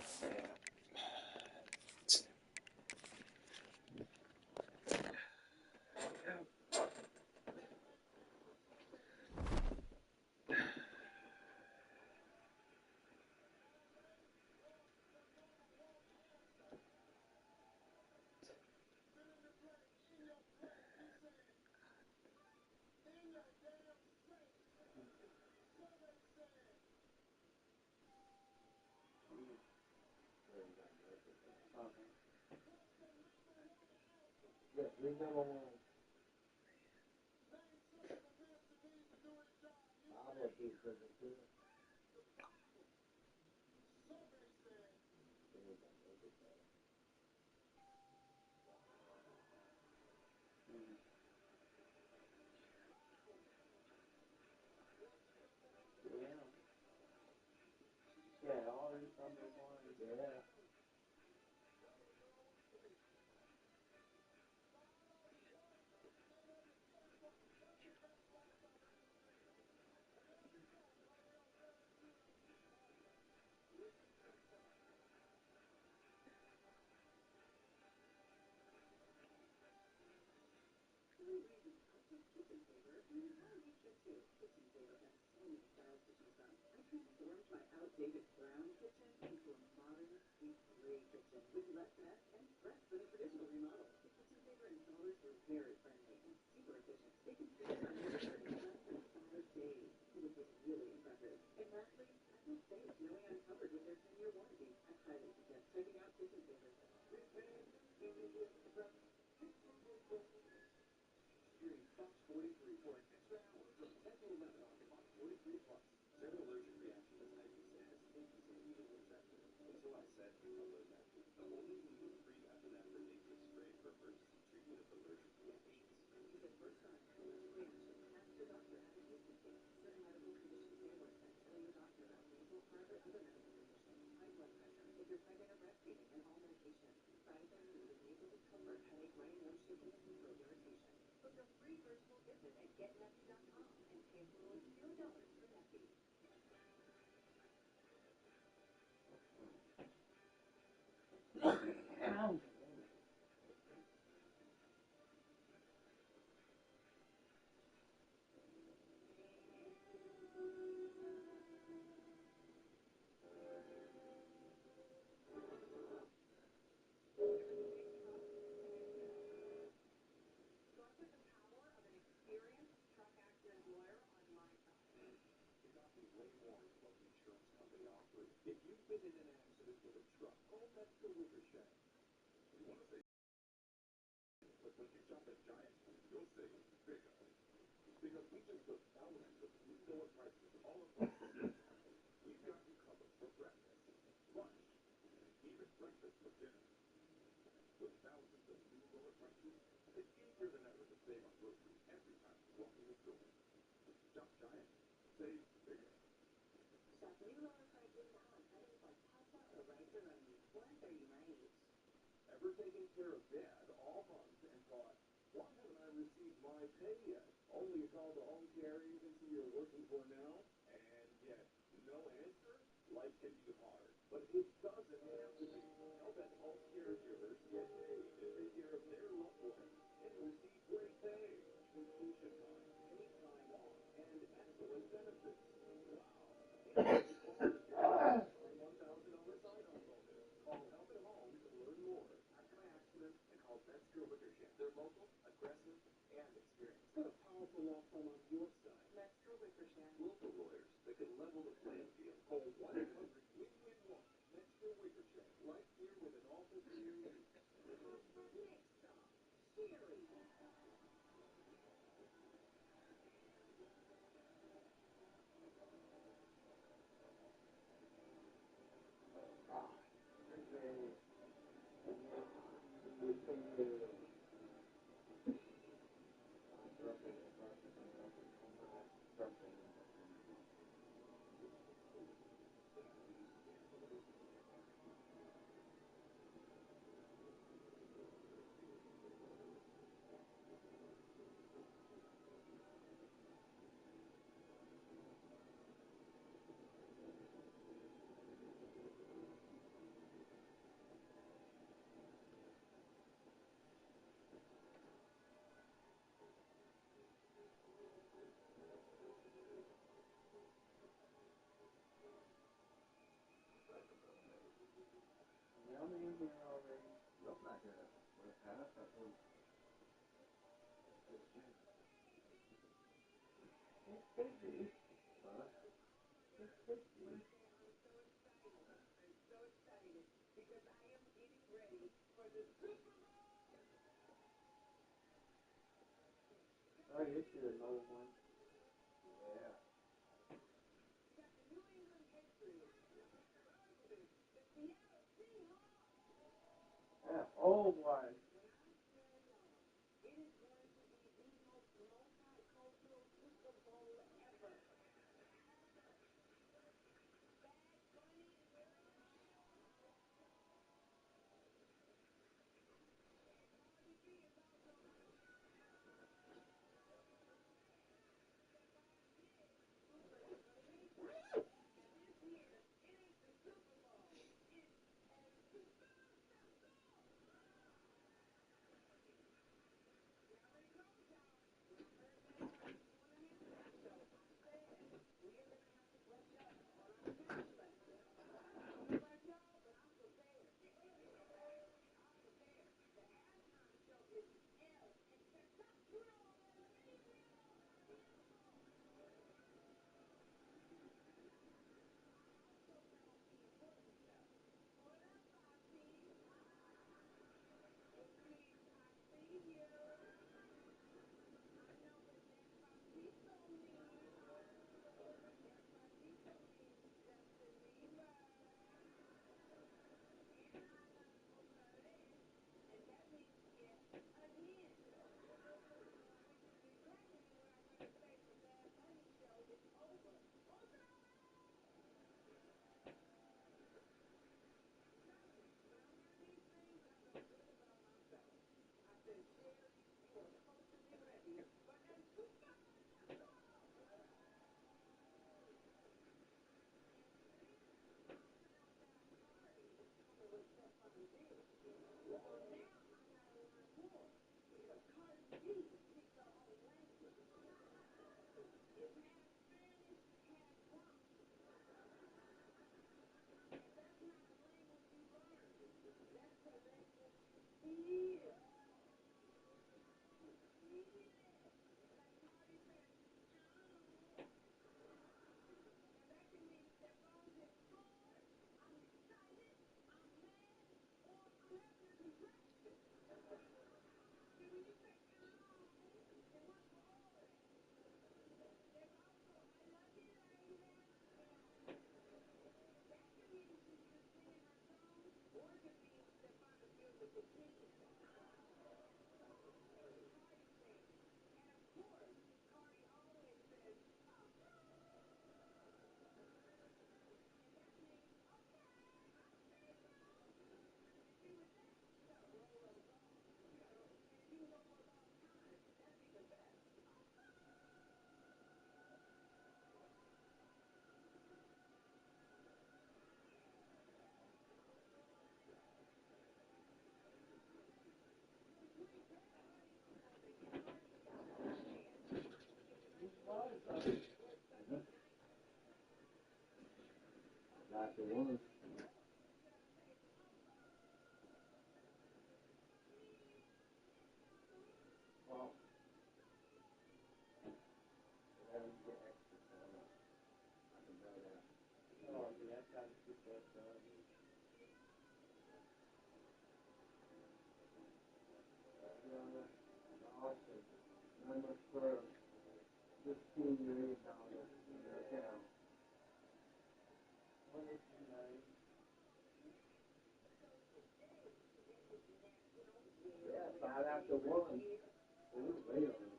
Ow. Oh, you should have known one. Yeah. Yeah. Oh, boy. After one. Oh. Yeah, you get extra for it. I can buy that. Oh, yeah, I tried to keep that done. Awesome. Number for 15 years down in the town. 189. Yeah, 5 after 1. Ooh, wait on it.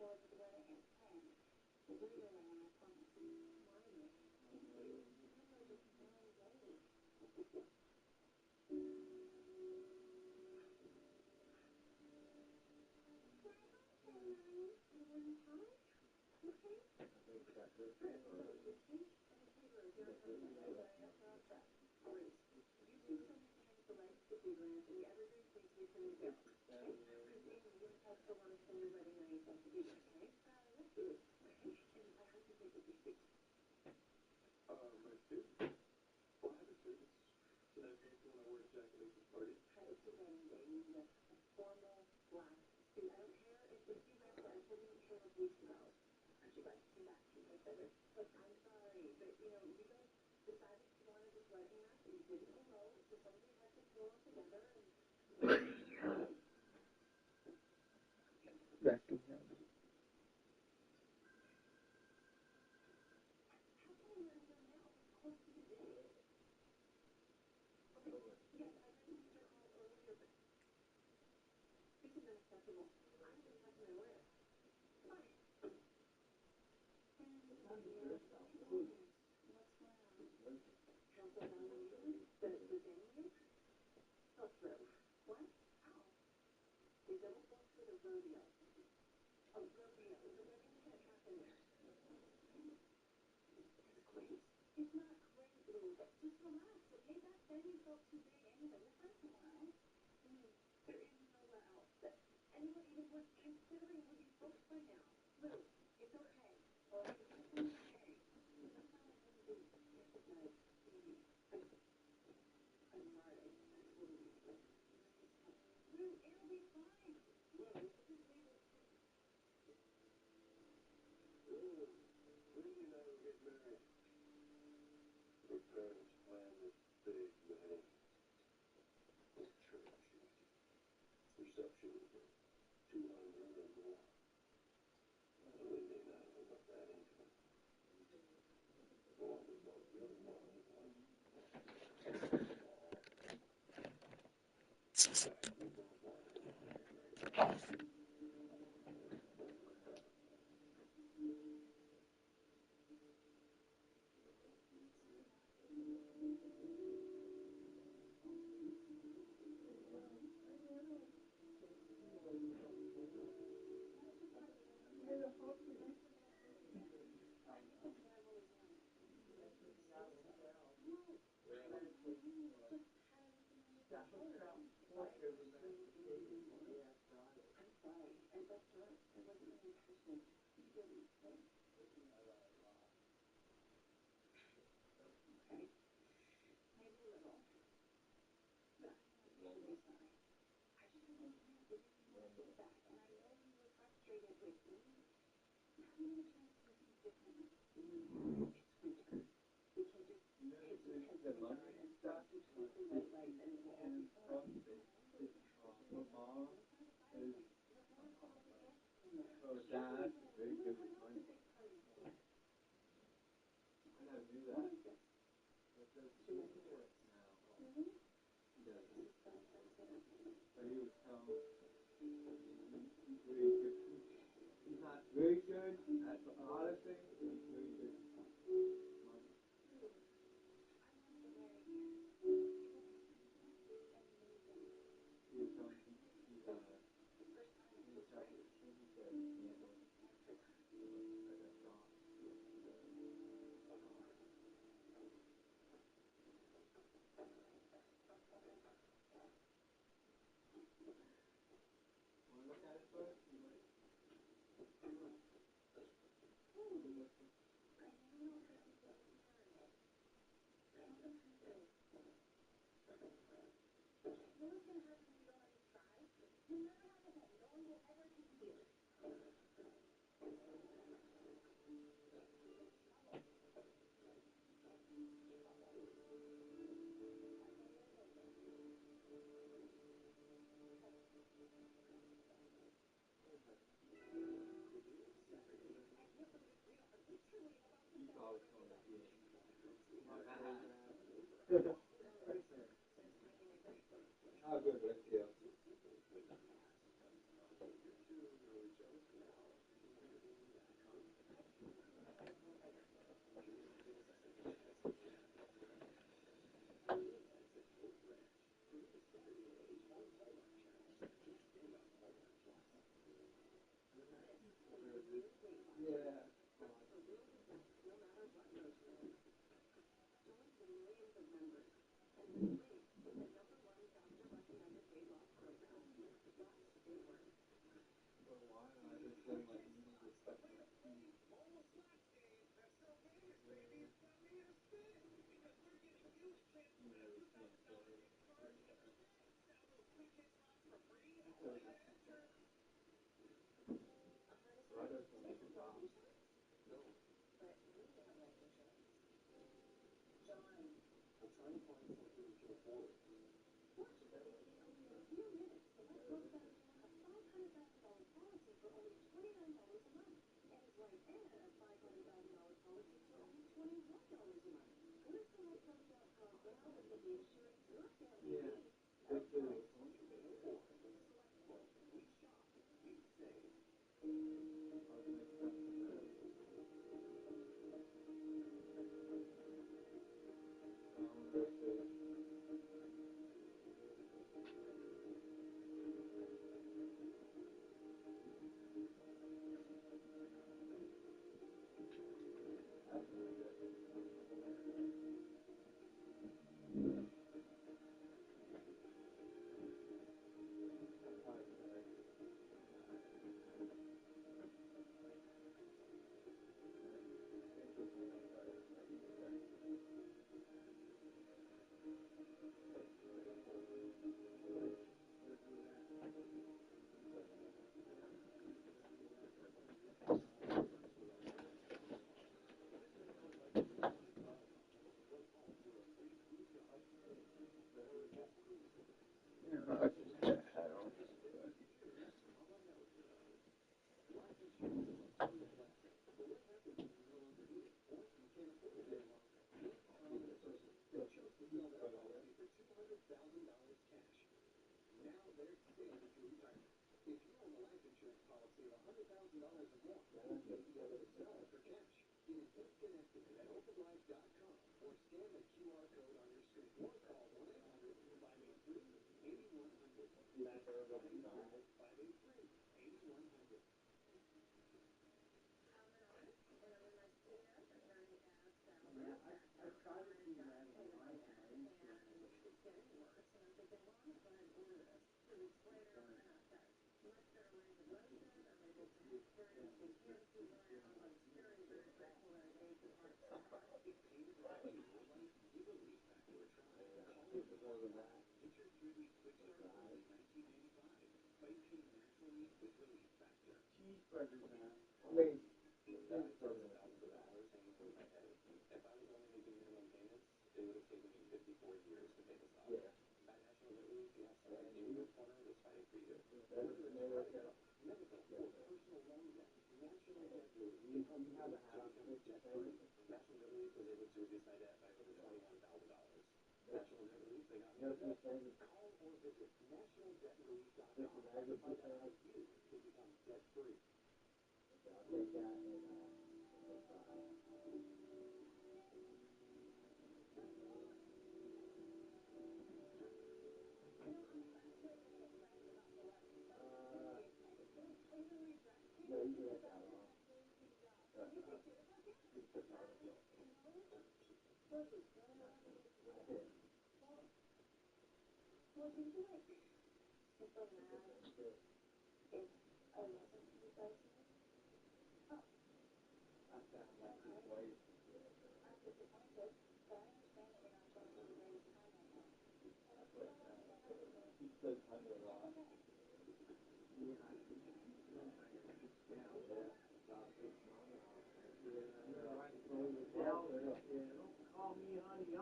forward with the wedding as planned. We'll do it right now, I promise. Margaret. No, just one day.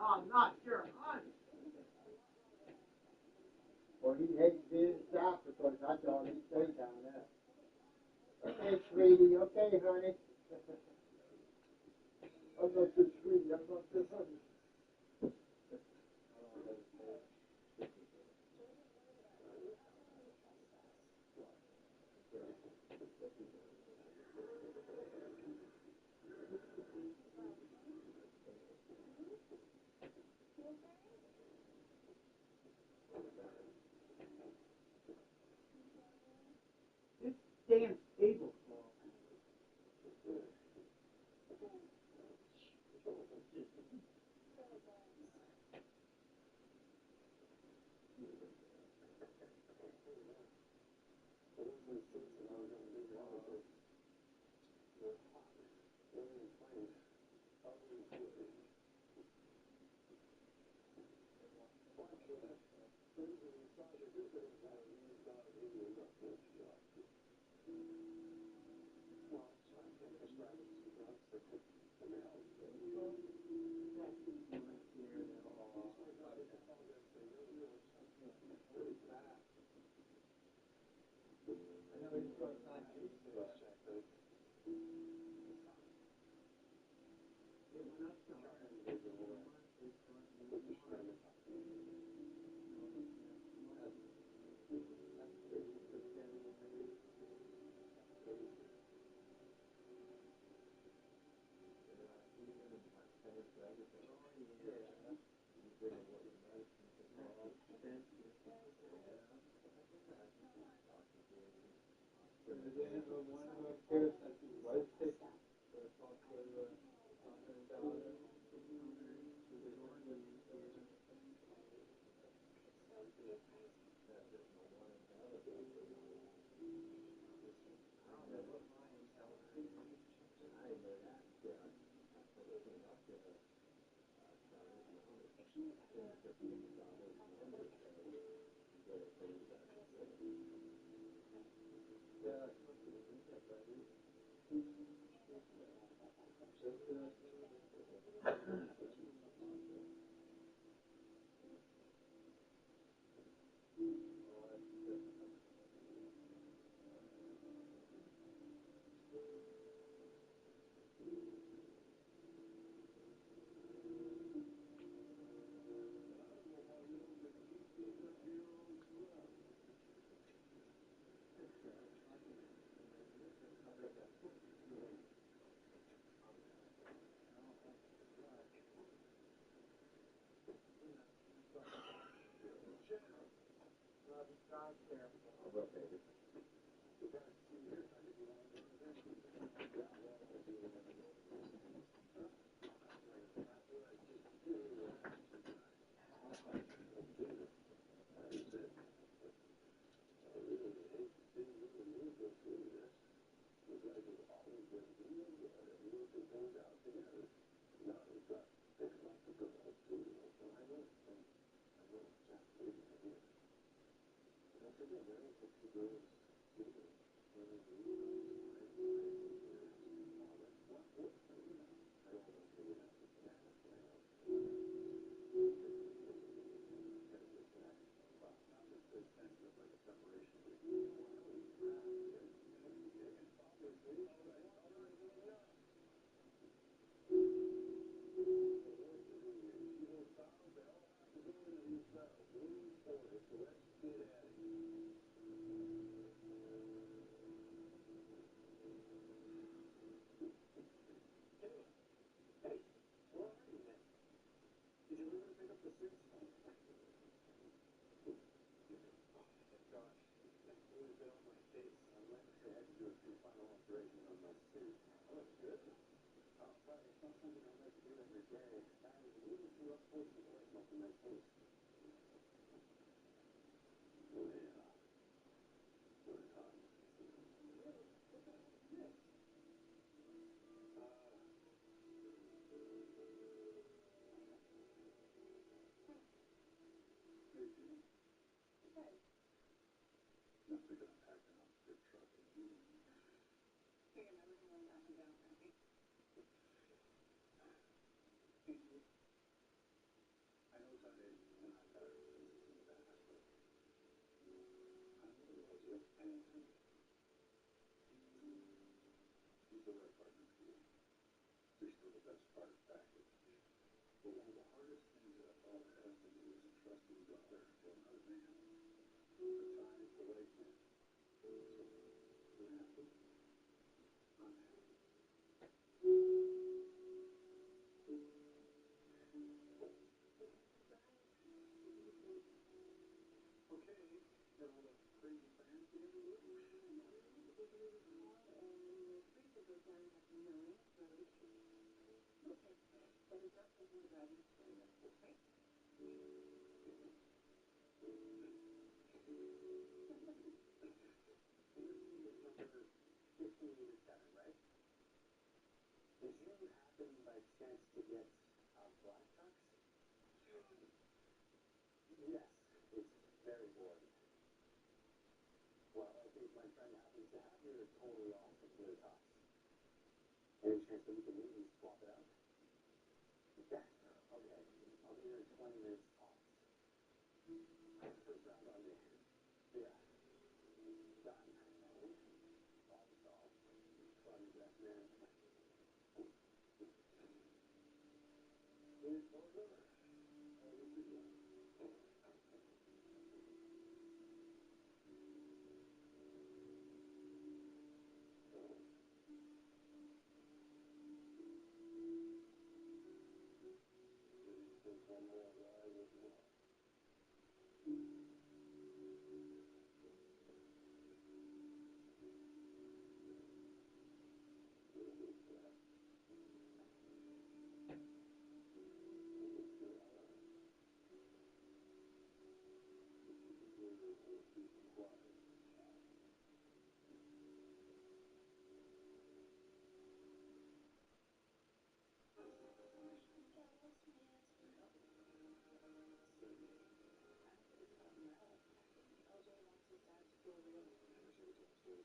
I'm not your honey. Well, he hates being stopped because I thought he'd stay down there. Okay, sweetie. Okay, honey. I'm not your sweetie. I'm not your honey. This damn tablecloth.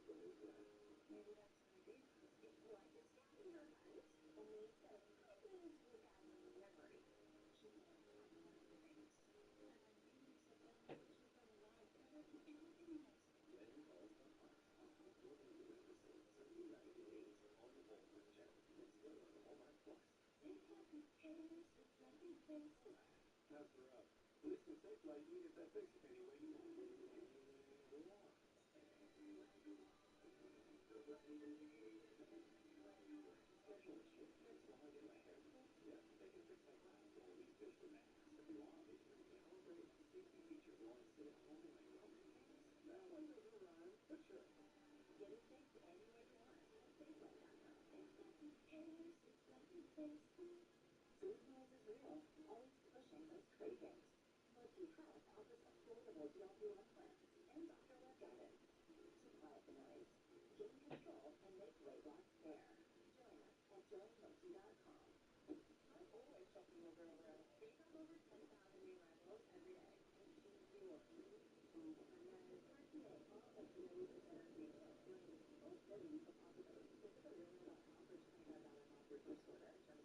Maybe that's an idea. Like it's not your event, only instead of meetings with Adeline memory, she can have one things. And I really sit down and keep them alive, covering anything else. When it falls apart, more than you ever seen. Some new 1980s on the Hallmark Channel and still on Hallmark Plus. They have the tears reflecting faces. Master up. This is Safe Light. You get that fix any way you want. Special issue. Fix log in my hair. Yeah, they can fix my problems with all these digital masks. If you want, they can calibrate safety features while I sit at home in my comfy pants. That one doesn't rhyme, but sure. Get it fixed any way you want at SafeLight.com. They have the tears reflecting faces. Food noise is real, always pushing those cravings. Multi Health offers affordable GLP-1 plans and doctor-led guidance to quiet the noise, gain control, and make weight loss fair. Join us at joinmulti.com. I'm always checking your girl around. We have over 10,000 new arrivals every day, and she's yours. And then RTA, all estimated to better retail brings both millions of possibilities. Visit Aruba.com for $25 off your first order. Justify.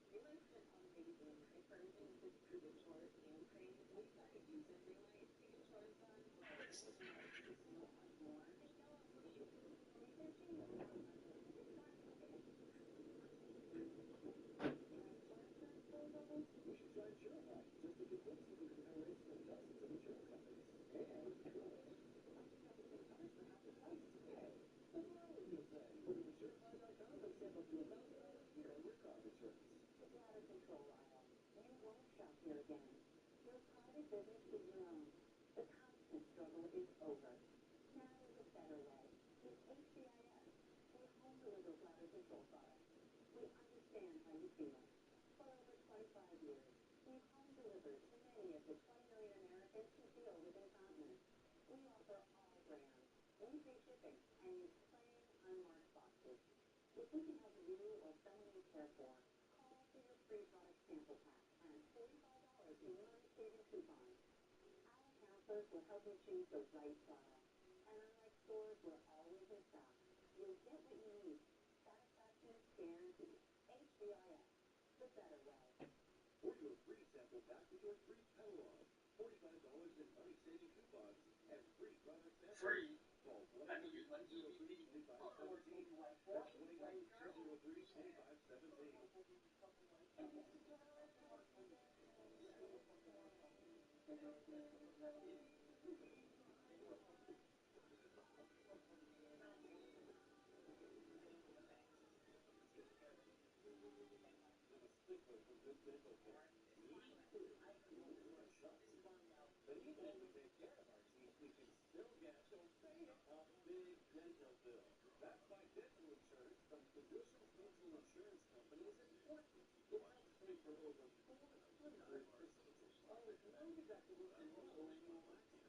Realize that amazing night furnishing with proven chores and cranes. We've got to use it. Realize to get chores done. So much more. Researching the more money. It's not complicated. You should try Purify, just to convince you we compare rates from dozens of insurance companies. And cool it. Why do you have to pay cars for half the price? Hey, that's what I was going to say. Go to Purify.com and save up to $1,000 a year on your car insurance. It's out of control, Lyle. You won't shop here again. Your private business is your own. The constant struggle is over. Now there's a better way. With HCIS, we home deliver bladder control products. We understand how you feel. For over 25 years, we've home delivered to many of the 20 million Americans who deal with incontinence. We offer all brands, free shipping, and use plain, unmarked boxes. If we can help you or someone you care for, call for your free product sample pack and $45 in money-saving coupons. Our counselors will help you choose the right product. And unlike stores, we're always in stock. You'll get what you need. Satisfaction guaranteed. HCIS, the better way. Or your free sample pack with your free catalog. $45 in money-saving coupons and free product samples. Free? Call 1-800-203-2517. That's 1-800-203-2517. I'm a stickler for good dental care. Me too. We want shucks. But even if we take care of our teeth, we can still get, don't say it, a big dental bill. That's why dental insurance from Physicians Mutual Insurance Company is important. It helps pay for over 400 procedures. All with no deductible and no annual maximum.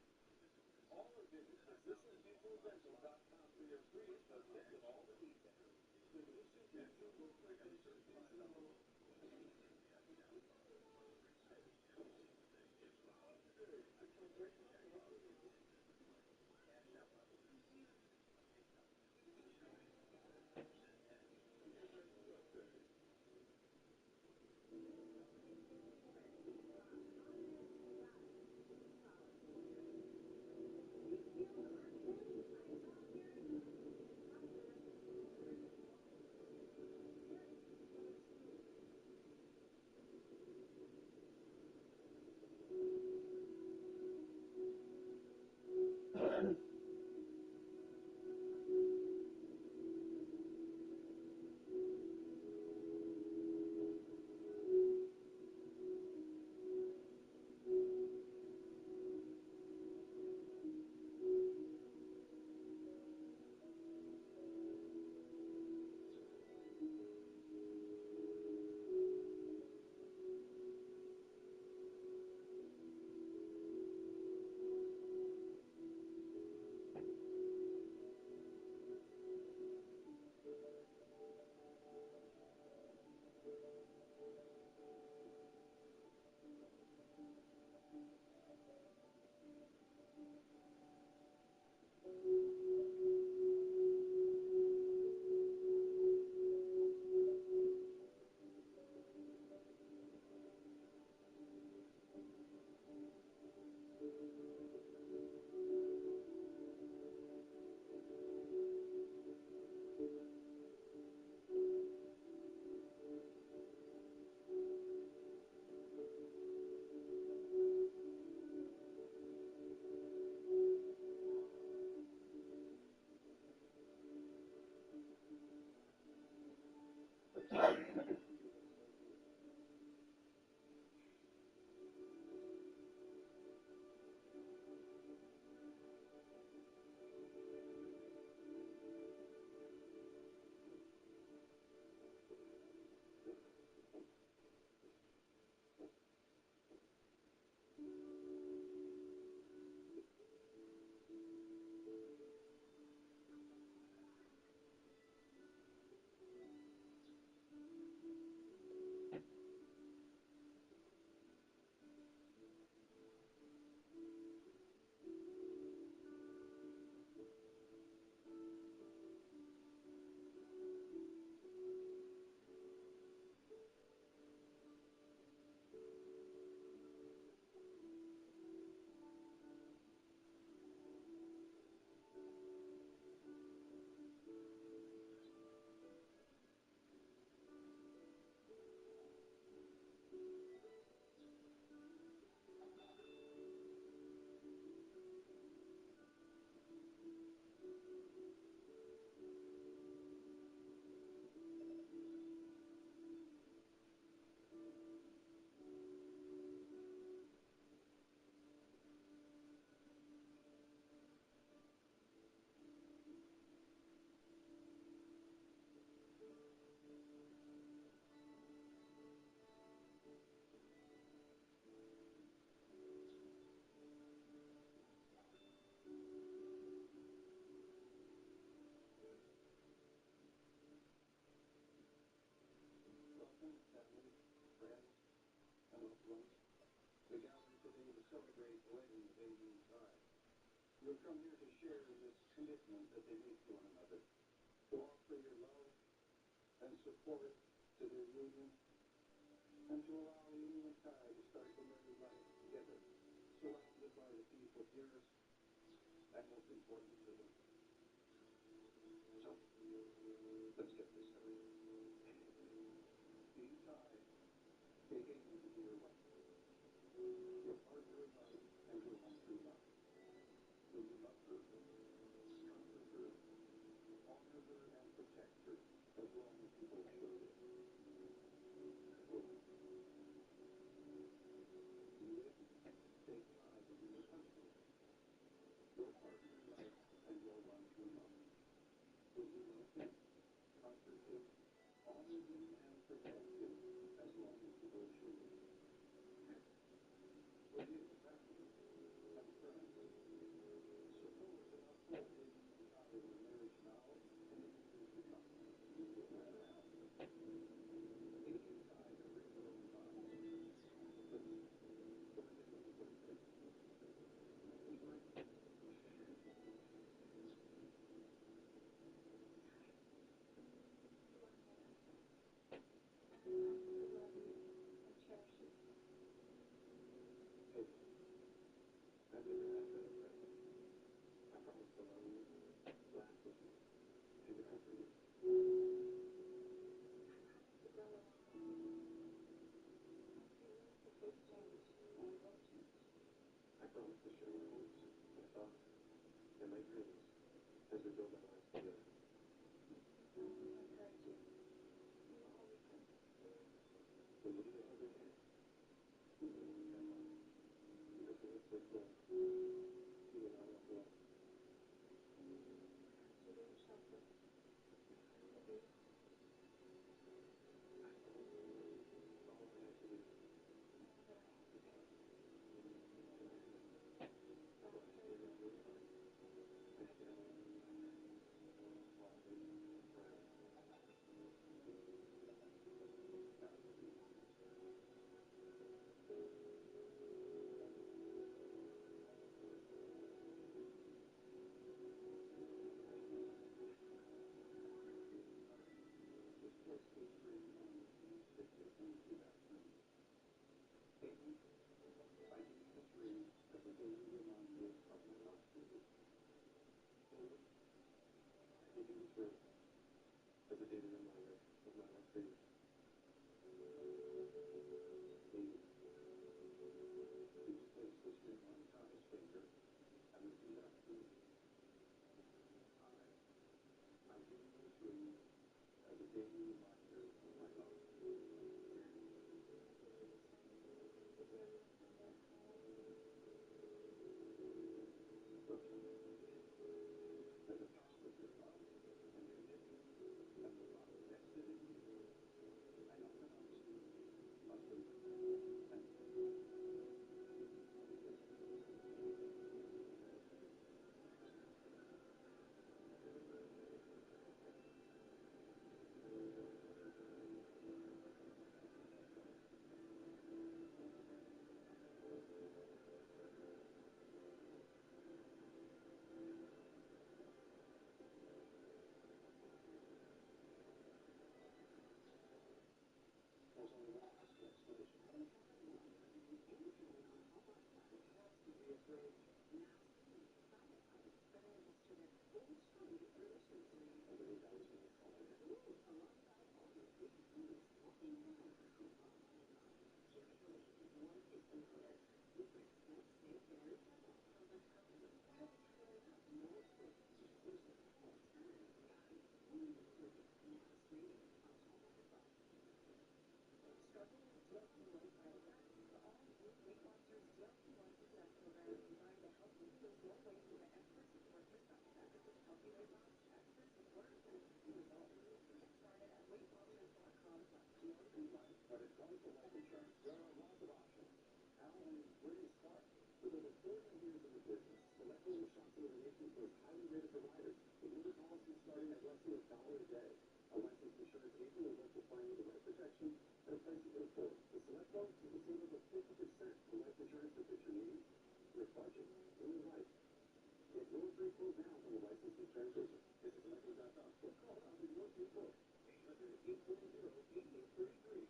Call or visit physiciansmutualdental.com for your free info kit with all the details. Physicians Mutual, Physicians Mutual. Loved ones, we gather today to celebrate wedding baby Kai. You have come here to share in this commitment that they make to one another, to offer your love and support to their union, and to allow you and Kai to start the married life together, surrounded by the people dearest and most important to them. So, let's get this started. Be Kai, taking you to your wife, your partner in life, and your one true love. Will you love her, comfort her, honor her, and protect her as long as you both shall live? Live, take pride in your husband, your partner in life, and your one true love. Will you love him, comfort him, honor him, and protect him as long as you both shall live? Will you, family and friends, support and uphold him and Kai in their marriage now and in the years to come? Amy and Kai have written their own vows. But we're just looking for a place. I love you and cherish you. Hey, I've never had a better friend. I promise to love you, laugh with you, and to comfort you. To grow along with you. Be willing to face change when we both change. I promise to share my hopes, my thoughts, and my dreams as we build our lives together. I want to encourage you. You will always listen. Will you give me a helping hand? Come on. Because when it's this way, you and I won't go. To be your shelter. To be your home. I promise. All I have to do. All that I have to do. But I stand in your heart. I stand alone. Always and forever. This place was created on May 6th, 2000. Amy, I give you this ring as a daily reminder of my love for you. Amy, I give you this ring as a daily reminder of my love for you. Amy, please place this ring on Kai's finger and repeat after me. I give you this ring as a daily reminder of my love. I give you this ring as a daily reminder of my love for you. As a token of your love and commitment and the love vested in you, I now pronounce you husband and wife. There's only one last explanation. Amy told me my Hallmark card has to be approved. Every thousand is all I have. But at Geico Life Insurance, there are lots of options. How and where do you start? With over 40 years in the business, Selectco is shops are the nation's most highly rated providers, with new policies starting at less than $1 a day. A licensed insurance agent will work to find you the right protection at a price you can afford. With Selectco, you can save over straight quote now from a licensed insurance agent. Visit Geico.com or call us if you want your quote. 800-840-8833.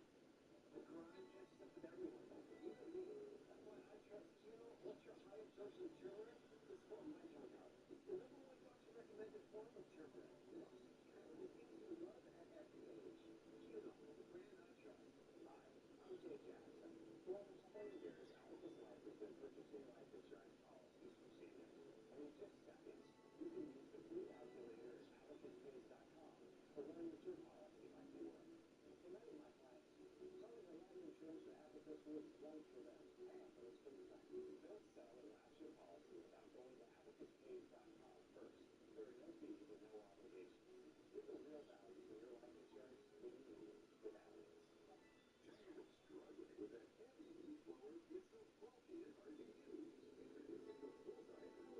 The crime catches up with everyone, even me. That's why I trust you. Ultra high absorption turmeric is for my joint health. It's the #1 doctor recommended form of turmeric. Plus, the things you love at every age. Juno, the brand I trust. Hi, I'm Jay Jackson. For almost 20 years, Abacus Life has been purchasing life insurance policies from seniors. And in just seconds, you can use the free calculator at abacuspace.com to learn what your policy might be worth. For many of my clients, selling their life insurance for Abacus was right for them, and for its free plan. Don't sell or lapse your policy without going to abacuspace.com first. There are no fees and no obligations. Get the real value for your life insurance when you need it with Abacus. Tired of struggling with that heavy leaf blower? It's so bulky and hard to use. Introducing the Bullseye Power Blower.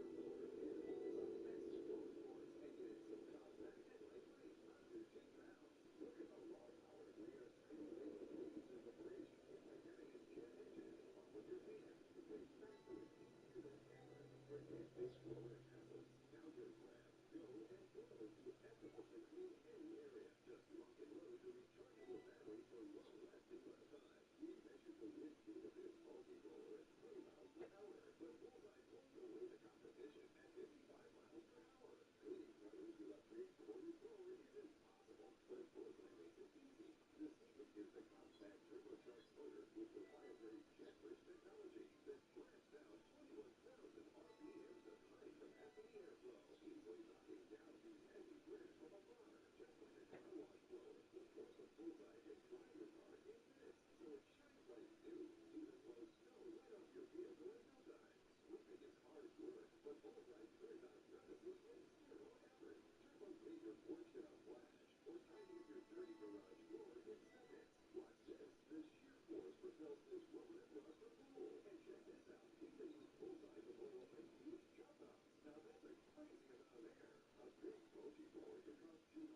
It pulls on massive blower cords, making it so compact and lightweight, under 10 pounds. Look at the raw power where your tiny blade leaves in the bridge. It's like having a jet engine pump with your hands. It plays faster and easier than ever. Forget big blower hassles. Now just grab, go, and blow to effortlessly clean any area. Just lock and load the rechargeable battery for long-lasting runtime. We measured the wind speed of this bulky blower at 20 miles per hour, but Bullseye blows away the competition at 55 miles per hour. Cleaning pros who upgrade to more blower is impossible, but Bullseye makes it easy. The secret is the compact turbocharged motor with proprietary JetBurst technology that blasts out 21,000 RPMs of high-capacity airflow, easily knocking down these heavy flares from a bar. Just like a car wash blower, the force of Bullseye can dry your car in minutes, so it shines like new. Even blows snow right off your vehicle in no time. Sweeping is hard work, but Bullseye turns out crevices with zero effort. Turbo clean your porch in a flash, or tidy up your dirty garage floor in seconds. Watch this. The sheer force propels this roller across the pool. And check this out. You can use Bullseye to blow open huge jump-ups. Now that's a crazy amount of air. A big bulky blower can cost $200.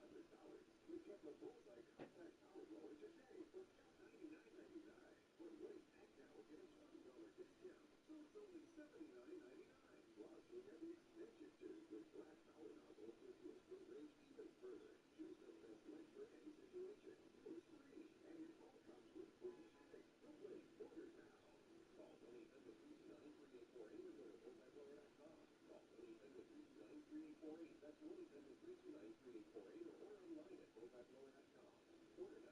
You get the Bullseye compact power blower today for just $99.99. But wait, act now get a $20 discount. So it's only $79.99. Plus, you'll get the extension tube with black power nozzle to boost the range even further. Choose the best length for any situation. Yours free. And it all comes with free shipping. Don't wait. Order now. Call 1-800-329-3848 or go to bullseyeblower.com. Call 1-800-329-3848. That's 1-800-329-3848 or order online at bullseyeblower.com. Order now.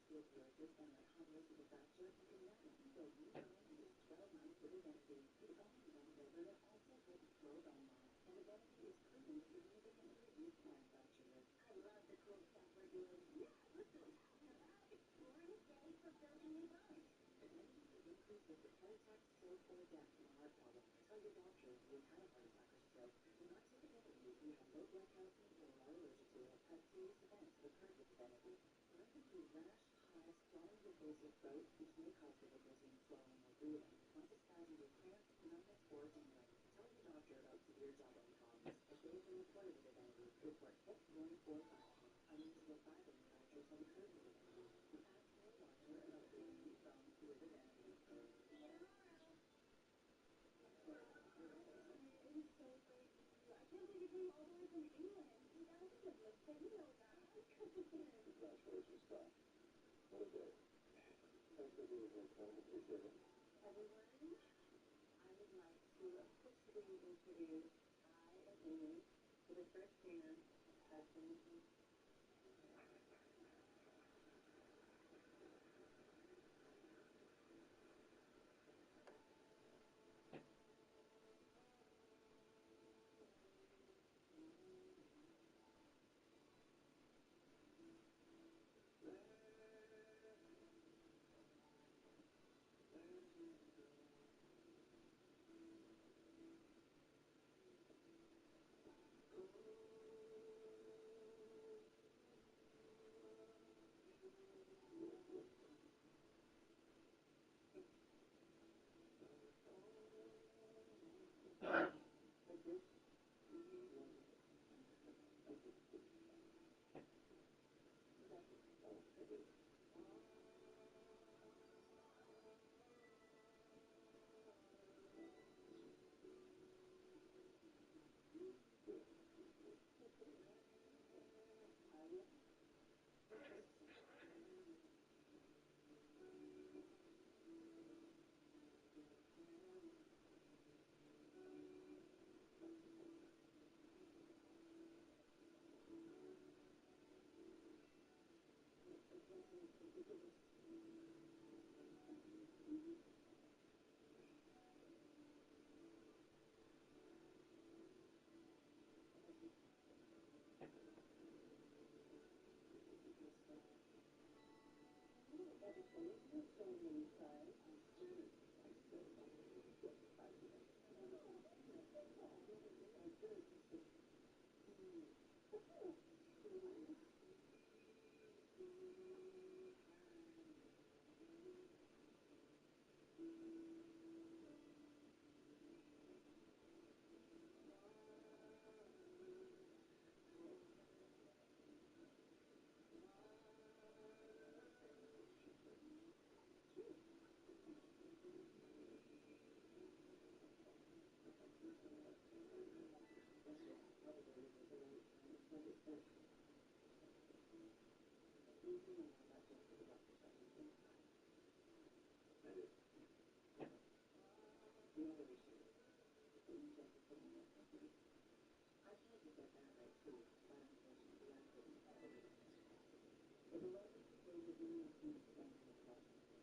Osteoporosis and a convoluted fracture, you can now rebuild new bone in just 12 months with Evenity. It's only bone builder that also helps slow bone loss, and Evenity is proven to significantly reduce bone fracture risk. I love the cool stuff we're doing. Yeah, listen, how about exploring a day for building new bones? Evenity could increase risk of heart attack, stroke, or death from a heart problem. Tell your doctor if you've had a heart attack or stroke. Do not take Evenity if you have low blood calcium or are allergic to it. Have serious events have occurred with Evenity. Signs include rash, hives, swelling of voice or throat, which may cause difficulty in swallowing or breathing. Muscle spasms or cramps, numbness, or tingling. Tell your doctor about severe jawbone problems. As they have been reported with Evenity, report hip, joint, or thigh pain. Unusual fiber fractures have occurred with Evenity. Ask your doctor about fixing new bones with Evenity. See you tomorrow. It is so great to see you. I can't believe you came all the way from England. That was a good thing, you know that. Congratulations, Scott. What a day. Thanks for being here, Tom. Appreciate it. Everyone, I would like to officially introduce Ty and Amy for the first dance at Benton.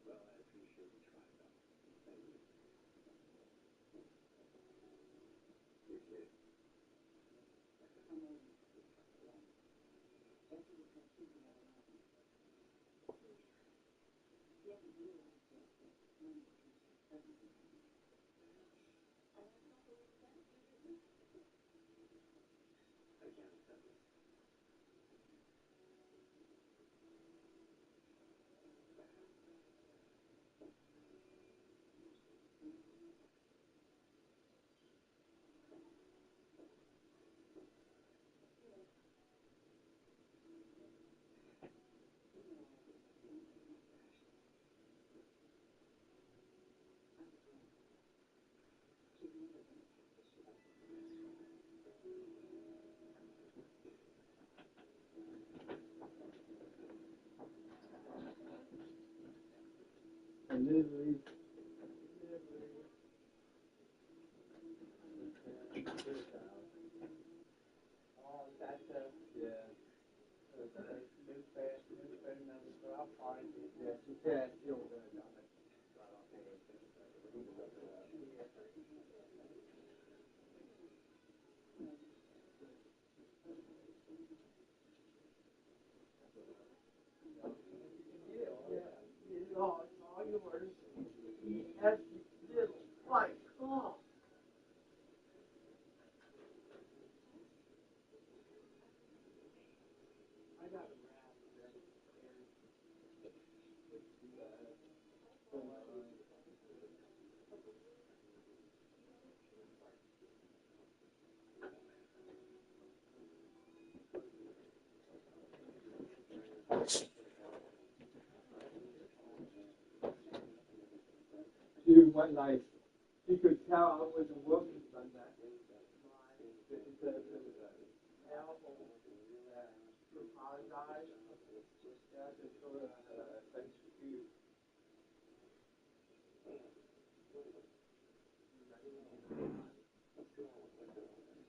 Well, I appreciate you trying, though. Thank you. Appreciate it. I can't accept this. Delivery. Oh, that's yeah. New phone number, so I'll find it. Yeah, she said she'll do it. Yeah, all yours. That's little fight. Oh. I got a wrap. She went like, she could tell I wasn't working Sunday. Apologize. Yeah, just sort of thanks for you.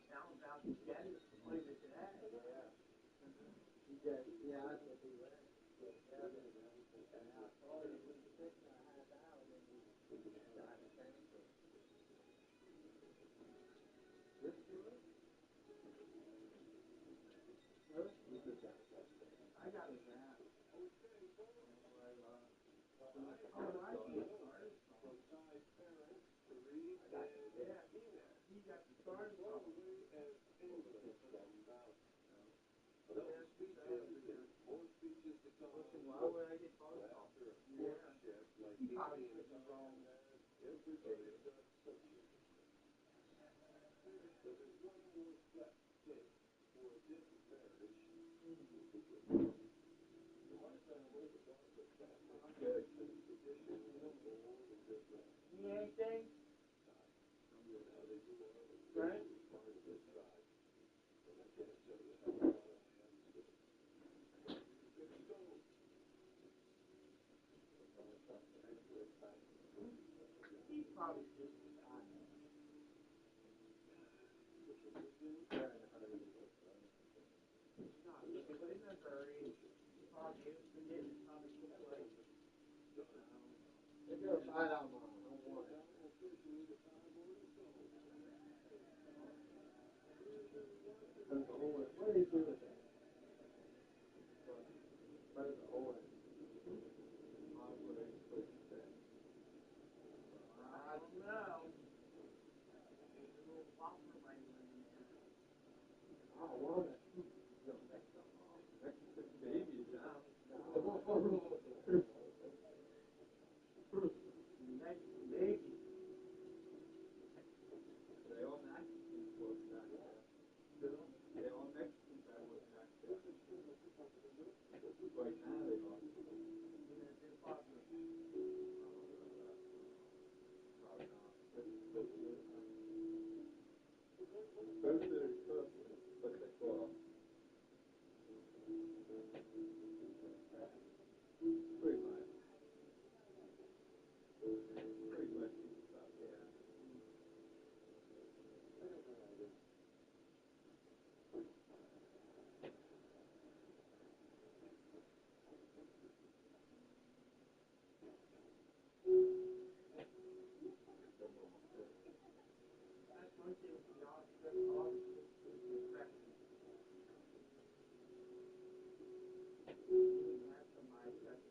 Now about to get it later today. Yeah, that's what we read. I got his app. He got the start from. More speeches to come. Listen, why would I get phone calls? Yeah. Like He probably could be wrong. everybody does something. So there's one more step to take for a different marriage. You might not hold the Bartlett family. I'm good. Tradition no more than just that. You need anything? Now that you are Right? part of this tribe, and I can't tell you how proud I am to it's gold. He probably just retired. No, but in a hurry. probably is to get it, probably too late. They're gonna find out mine. I want it. There's a hole in it. What do they do with that? There's a hole in it. Mine's where they put it in. I don't know. There's a little popper right in there. I don't want it. Don't make some off. Next to the baby, John. Next to baby. They all Mexicans work back there. They all Mexicans that work back there. Right now they are. Yeah, they're popular. Probably not. Those that are cooked, what they call. Pretty much. Pretty much stuff, yeah. That's one thing with the all you have somebody that's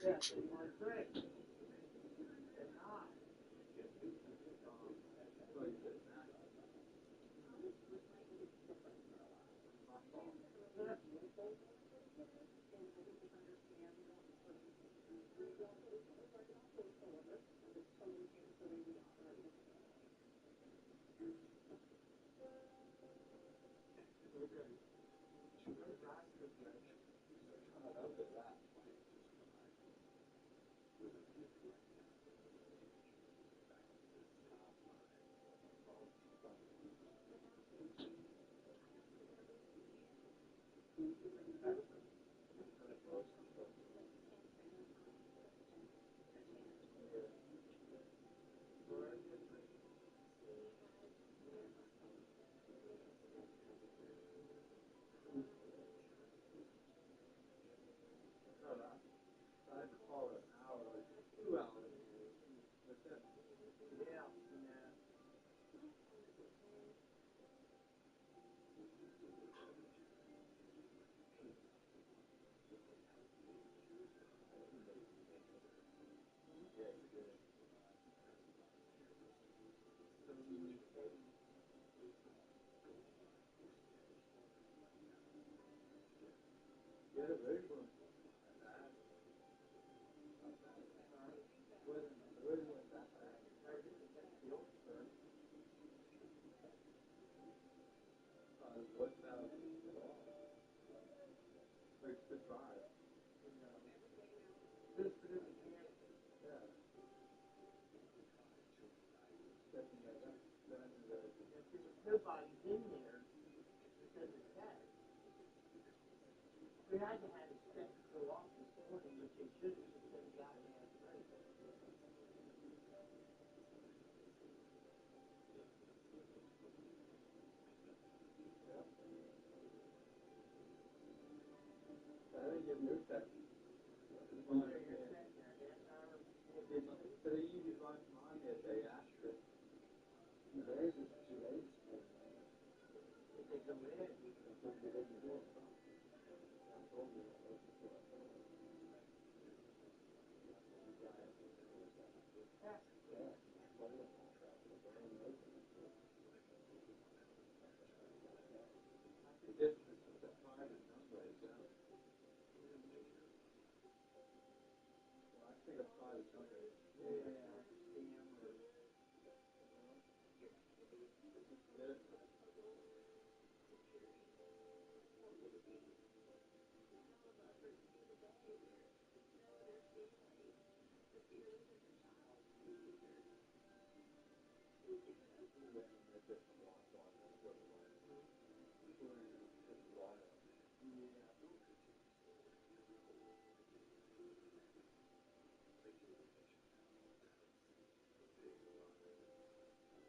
That's it. My drink. They're not. I had to call it an hour, like 2 hours. But then, yeah. Yeah, very good. Wasn't that bad. I didn't get the Oxford. Wasn't that at all? Like the drive. This is the camp. Yeah. Nobody's in there because of that. We had to have it set to go off this morning, which they should have just said he got it last night. give their text. Well, they usually run Monday a day after. Today is too late. If they go in, that's what they didn't do. I told you that was before. This is a private number, is that? Well, I think a private number. Yeah, scam or. Get it?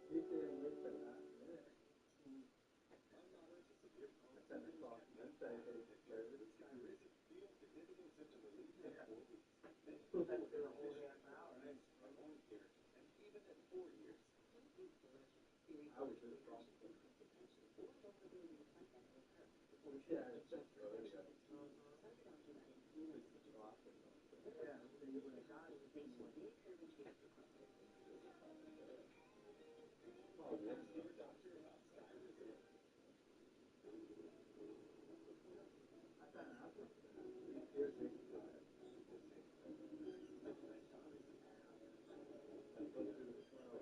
You didn't wait till last minute. At 10 o'clock, then say, hey, this time is. That's been a whole half hour, right? I was just wrong. Yeah, it's just early. Yeah, so you would have gotten it in one. Oh, yeah. I found out something. Here's the guy. Go through the 12. That is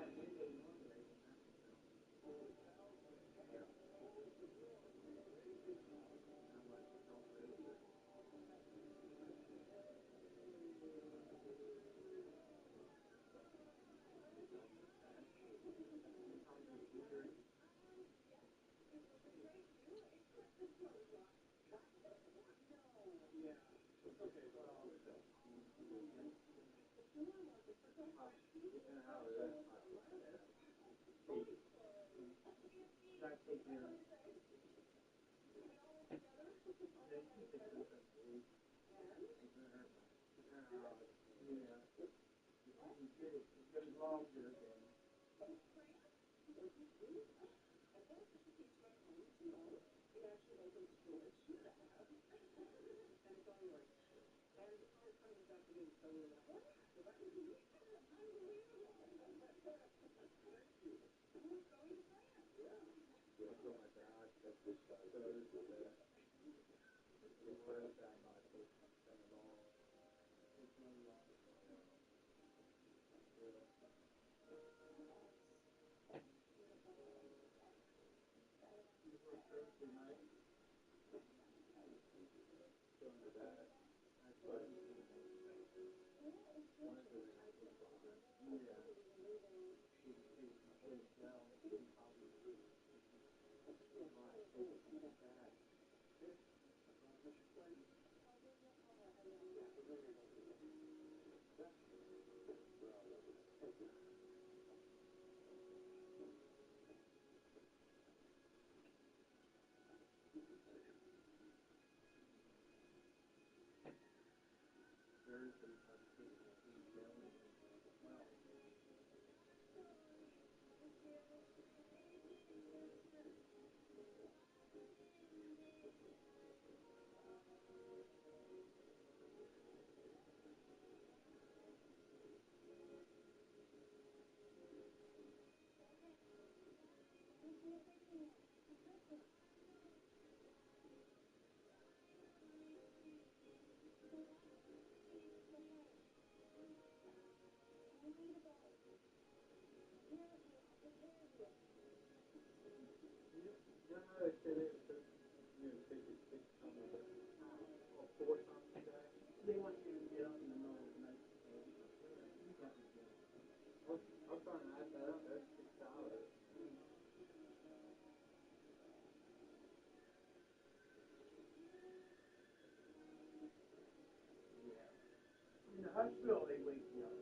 a normally when that was out. How much it don't raise it. That take care of it. Then you take care of it. Yeah. You get it. You get it longer than. I told my dad that this Thursday. It was that much. Spend it all. It's no longer. You work Thursday night. Going to that. That's right. Wednesday night was fine. Yeah. He played well. He probably might take it back. Thursday, I think he's yelling at 12. You know how they say that tickets come with it? Oh, 4 times a day? They want you to get up in the middle of the night. I'm trying to add that up. That's $6. Huntsville, they wake you up.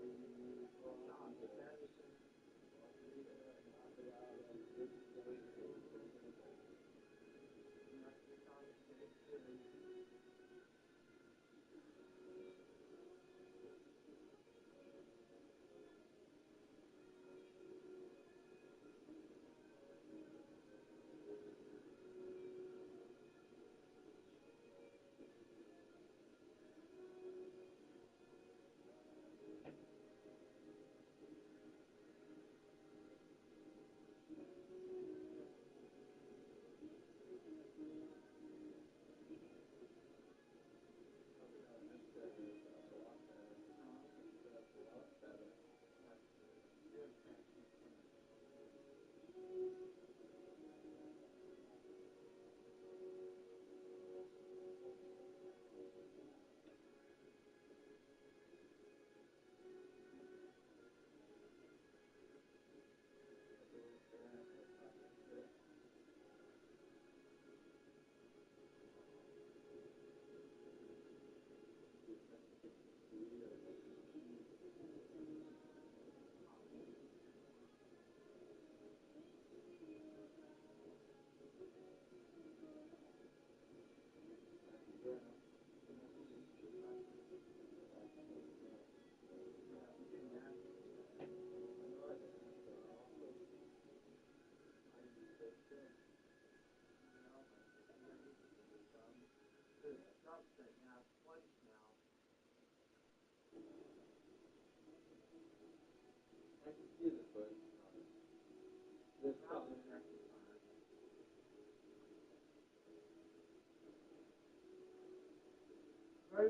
Madison. Very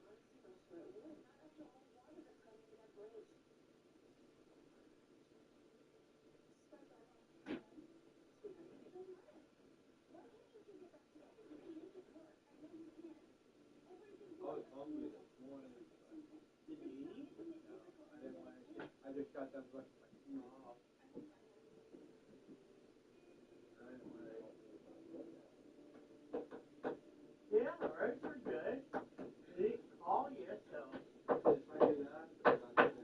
good. was hungry this morning. Did you eat? No, I didn't want to. I just got done brushing my teeth. Oh. I didn't want to. Yeah, the eggs are good. They didn't call you, so. Just finding out about the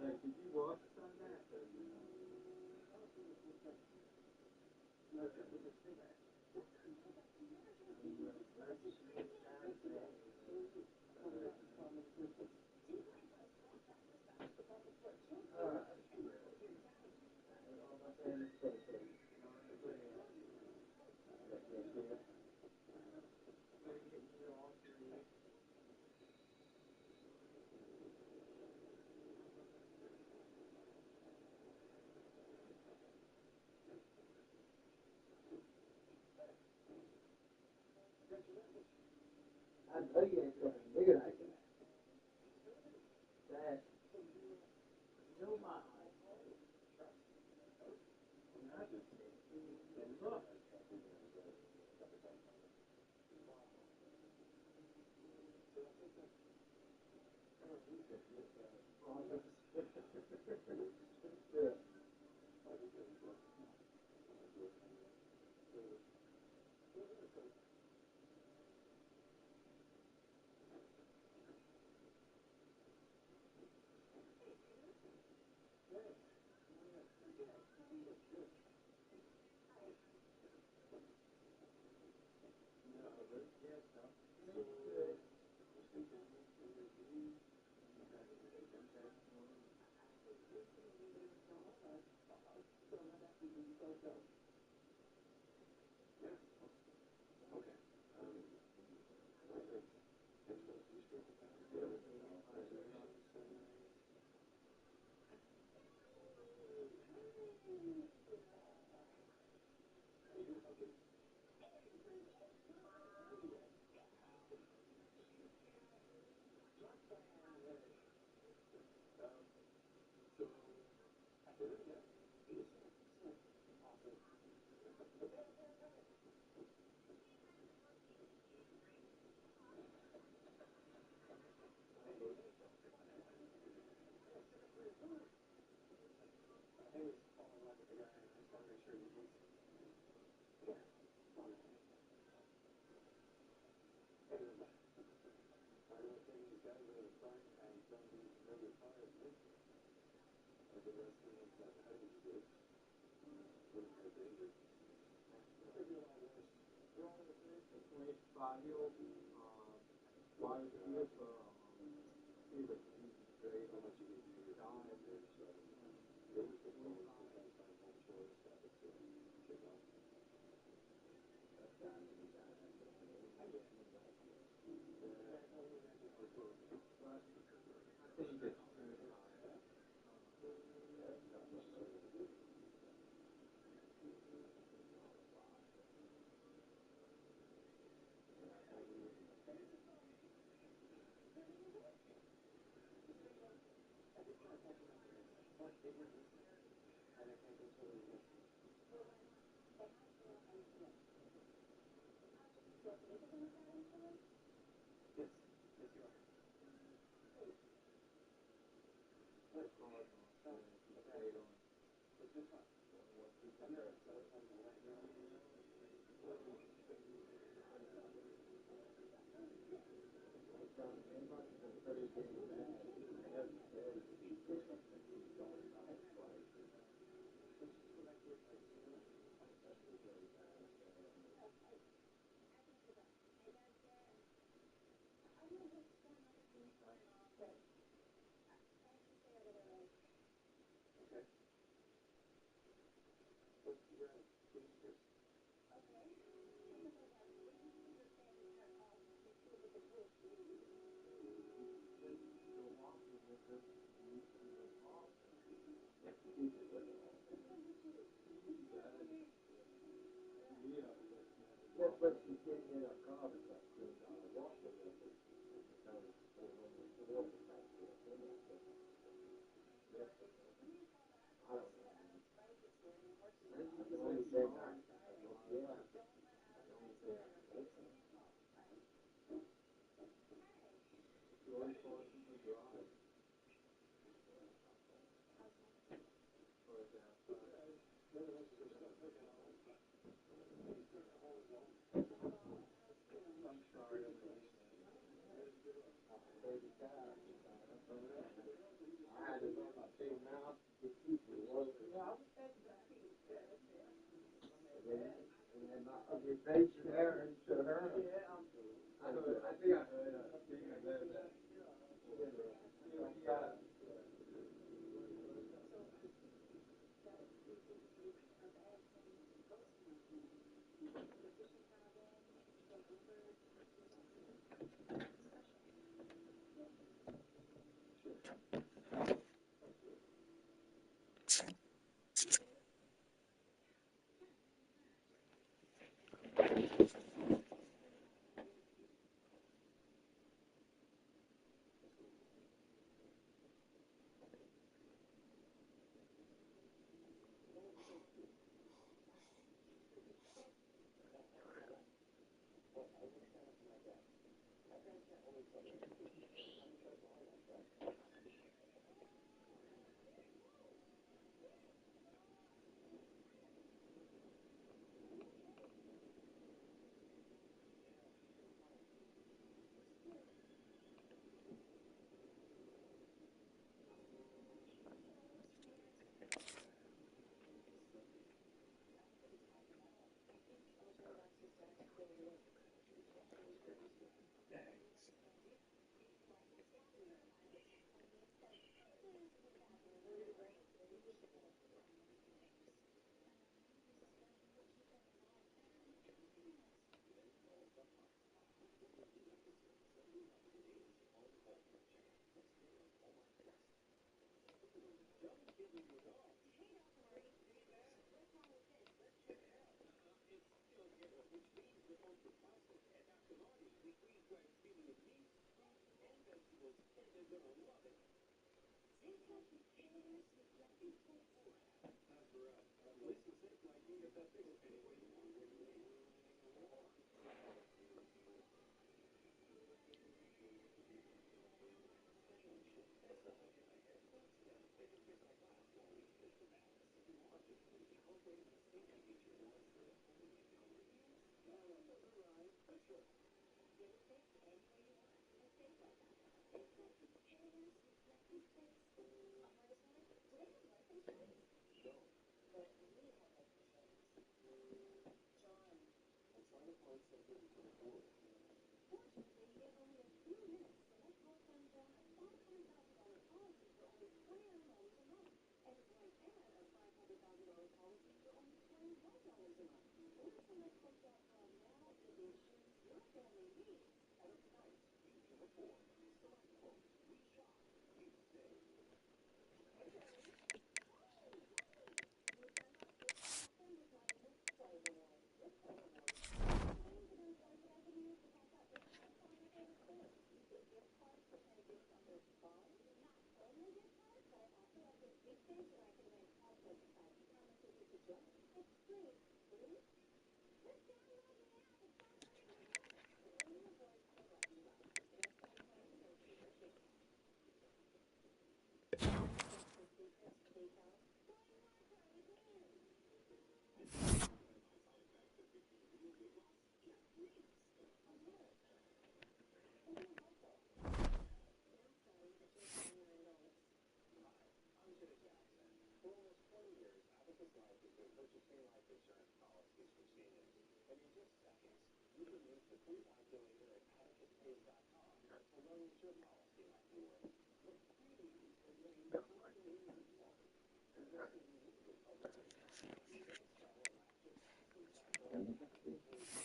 Like, did you walk on that? I know you ain't gonna nigga like that. That. No, my eyes. Look. retired mentally. I've been wrestling since I was 6. Wouldn't have dangerous. It could be a lot worse. You're all the same. 25-year-old wide receiver for straight. How much you can do your dive. There was the phone, sometimes I'm home chores, habits, check out. I think it's but you can't get a car that's like $2 wash it with it. Vegetarian to her. I think I heard that.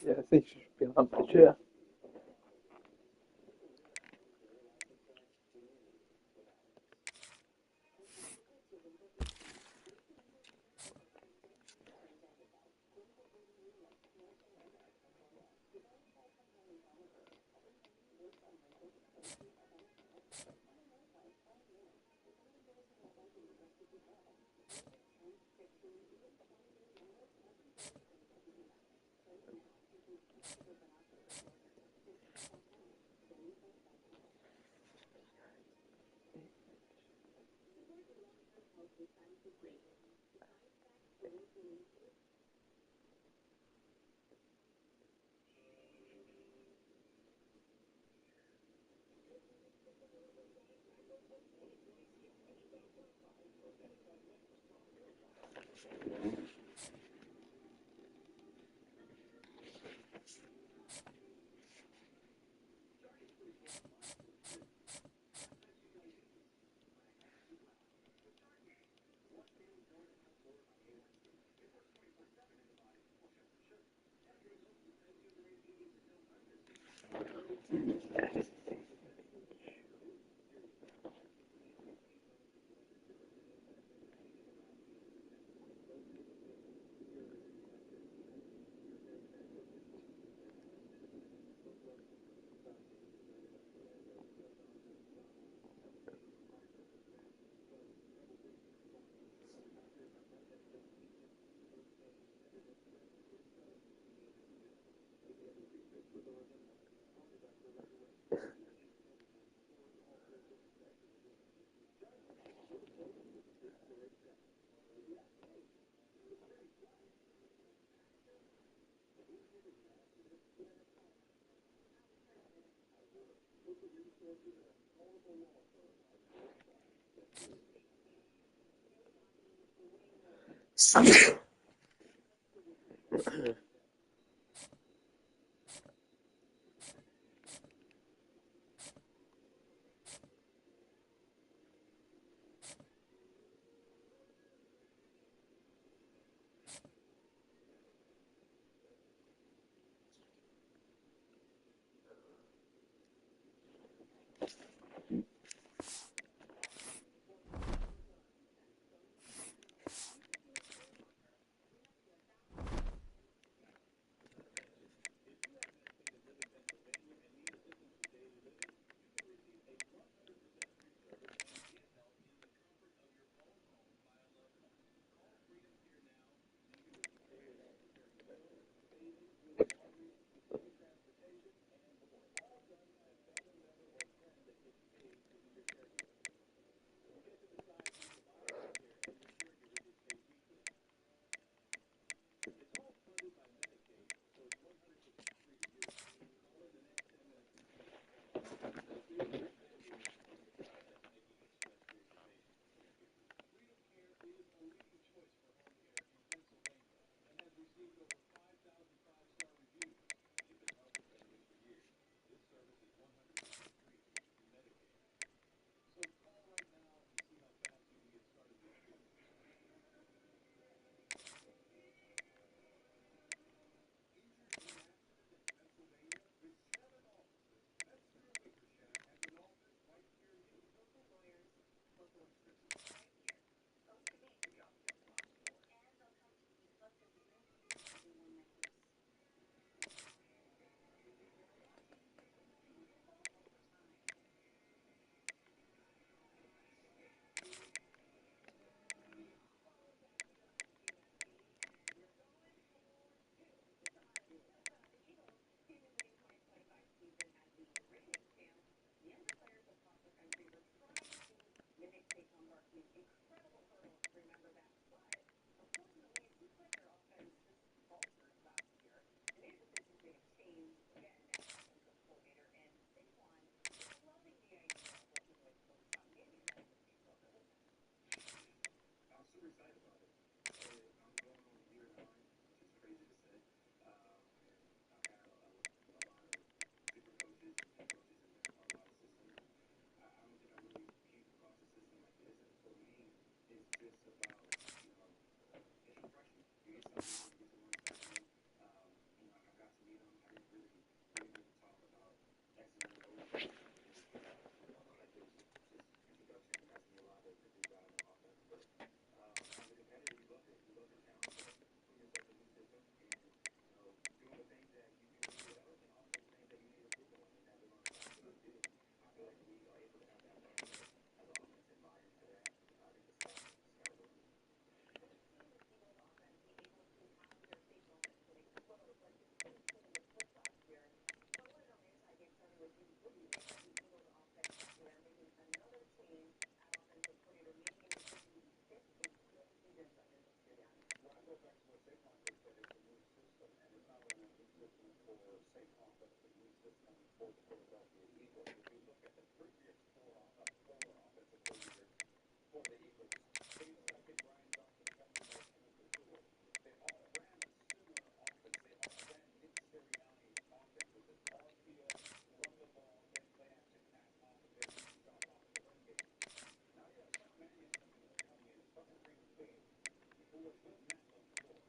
Yeah, I think she should be on the chair. for Saquon with the new system for the Philadelphia Eagles. If you look at the previous four offensive coordinators for the Eagles, Steve Sackett, Brian Johnson, Kevin Moore, Timothy Stewart, they all ran a similar offense. They all ran Nick Sirianni's offense, which is RPO, run the ball, then play action, pass off, and then shot off the run game. Now you have Mike Mannion coming in from Green Bay, who was with Matt LaFleur.